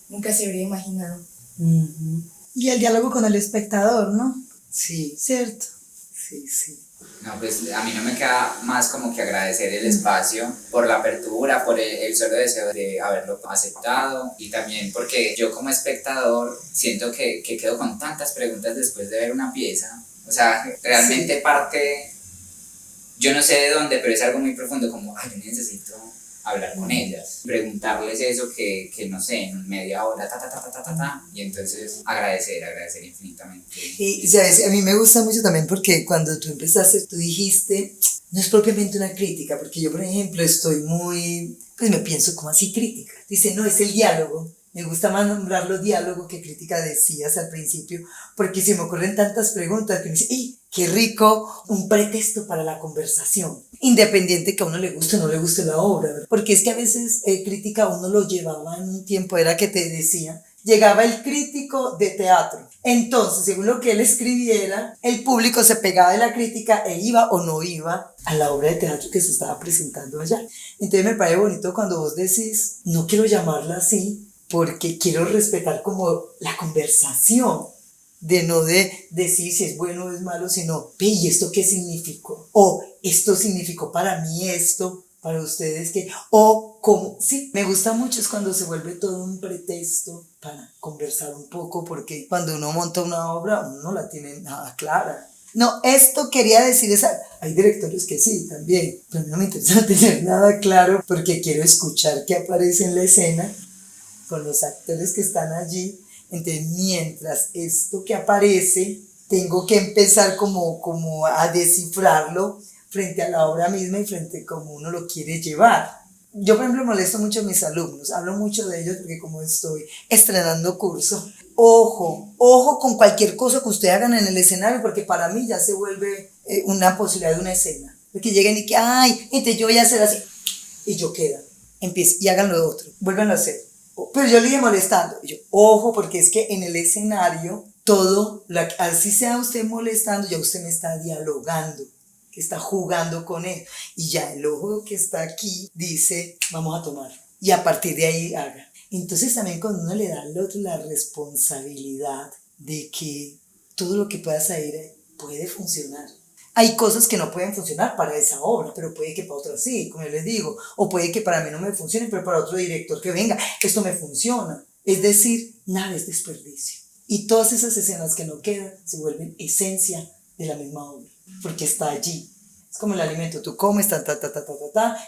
nunca se habría imaginado. Uh-huh. Y el diálogo con el espectador, ¿no? Sí, cierto. Sí, sí. No, pues a mí no me queda más como que agradecer el espacio por la apertura, por el solo deseo de haberlo aceptado, y también porque yo como espectador siento que quedo con tantas preguntas después de ver una pieza. O sea, realmente sí. Parte, yo no sé de dónde, pero es algo muy profundo, como, ay, yo necesito hablar con ellas, preguntarles eso que no sé, en media hora, y entonces agradecer infinitamente. Y sabes, a mí me gusta mucho también porque cuando tú empezaste, tú dijiste, no es propiamente una crítica, porque yo, por ejemplo, estoy muy, pues me pienso como así crítica. Dice, no, es el diálogo. Me gusta más nombrarlo diálogo que crítica, decías al principio, porque se me ocurren tantas preguntas que me dicen, ¡ey, qué rico! Un pretexto para la conversación, independiente que a uno le guste o no le guste la obra, ¿verdad? Porque es que a veces crítica a uno lo llevaba en un tiempo, era que te decía, llegaba el crítico de teatro, entonces según lo que él escribiera, el público se pegaba de la crítica e iba o no iba a la obra de teatro que se estaba presentando allá. Entonces me parece bonito cuando vos decís, no quiero llamarla así, porque quiero respetar como la conversación, de no de decir si es bueno o es malo, sino, ¿y esto qué significó? O esto significó para mí esto, para ustedes qué, o como, sí, me gusta mucho es cuando se vuelve todo un pretexto para conversar un poco, porque cuando uno monta una obra, uno no la tiene nada clara. No, esto quería decir esa. Hay directores que sí, también, pero no me interesa tener nada claro, porque quiero escuchar qué aparece en la escena, con los actores que están allí. Entonces, mientras esto que aparece, tengo que empezar como a descifrarlo frente a la obra misma y frente a cómo uno lo quiere llevar. Yo, por ejemplo, molesto mucho a mis alumnos, hablo mucho de ellos porque como estoy estrenando curso, ojo con cualquier cosa que ustedes hagan en el escenario, porque para mí ya se vuelve una posibilidad de una escena. Que lleguen y que, ay, entonces yo voy a hacer así, y yo queda, empiece, y hagan lo otro, vuelvan a hacer. Pero yo le iba molestando. Yo, ojo, porque es que en el escenario, todo, así sea usted molestando, ya usted me está dialogando, que está jugando con él. Y ya el ojo que está aquí dice, vamos a tomar. Y a partir de ahí haga. Entonces también cuando uno le da al otro la responsabilidad de que todo lo que pueda salir puede funcionar. Hay cosas que no pueden funcionar para esa obra, pero puede que para otra sí, como yo les digo. O puede que para mí no me funcione, pero para otro director que venga, esto me funciona. Es decir, nada es desperdicio. Y todas esas escenas que no quedan se vuelven esencia de la misma obra, porque está allí. Es como el alimento, tú comes,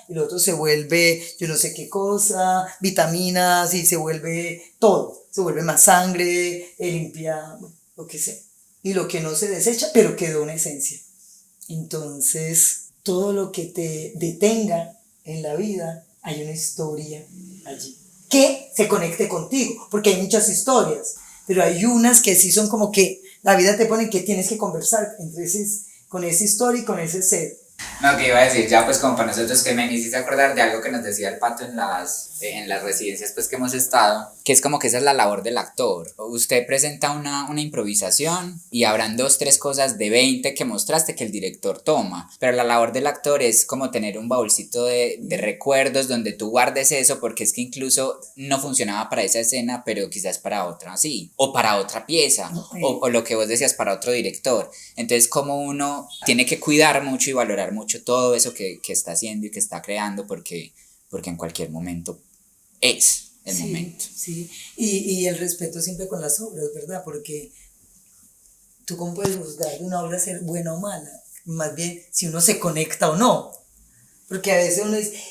y lo otro se vuelve, yo no sé qué cosa, vitaminas, y se vuelve todo. Se vuelve más sangre, limpia, bueno, lo que sea. Y lo que no se desecha, pero quedó una esencia. Entonces, todo lo que te detenga en la vida, hay una historia allí que se conecte contigo, porque hay muchas historias, pero hay unas que sí son como que la vida te pone que tienes que conversar. Entonces, con esa historia y con ese ser. No, que iba a decir ya pues como para nosotros que me hiciste acordar de algo que nos decía el Pato en las residencias pues que hemos estado, que es como que esa es la labor del actor. Usted presenta una improvisación y habrán 2, 3 cosas de 20 que mostraste que el director toma, pero la labor del actor es como tener un baúlcito de recuerdos donde tú guardes eso, porque es que incluso no funcionaba para esa escena, pero quizás para otra sí, o para otra pieza, o lo que vos decías para otro director. Entonces como uno tiene que cuidar mucho y valorar mucho todo eso que está haciendo y que está creando, porque en cualquier momento es el momento. Sí, y el respeto siempre con las obras, ¿verdad? Porque tú cómo puedes juzgar de una obra ser buena o mala, más bien si uno se conecta o no, porque a veces uno dice,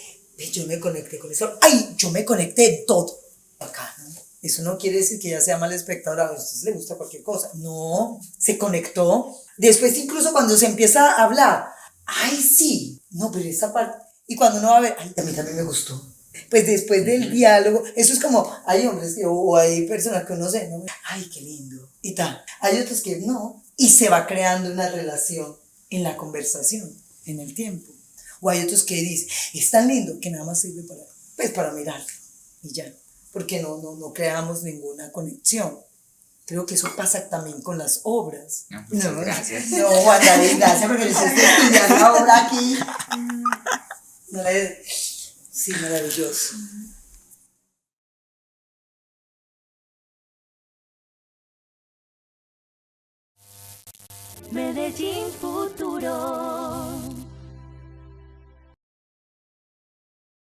yo me conecté con eso, ¡ay! Yo me conecté de todo, acá, ¿no? Eso no quiere decir que ya sea mal espectador, a usted le gusta cualquier cosa, no, se conectó, después incluso cuando se empieza a hablar, ¡ay, sí! No, pero esa parte, y cuando uno va a ver, ¡ay, a mí también me gustó! Pues después del diálogo, eso es como, hay hombres o hay personas que uno se, ¿no? Ay, qué lindo, y tal. Hay otros que no, y se va creando una relación en la conversación, en el tiempo. O hay otros que dicen, es tan lindo que nada más sirve para mirarlo, y ya, porque no creamos ninguna conexión. Creo que eso pasa también con las obras. No, muchas gracias. No, Juan David, gracias, porque le hiciste estudiar la obra aquí. No le... Sí, maravilloso. Medellín Futuro.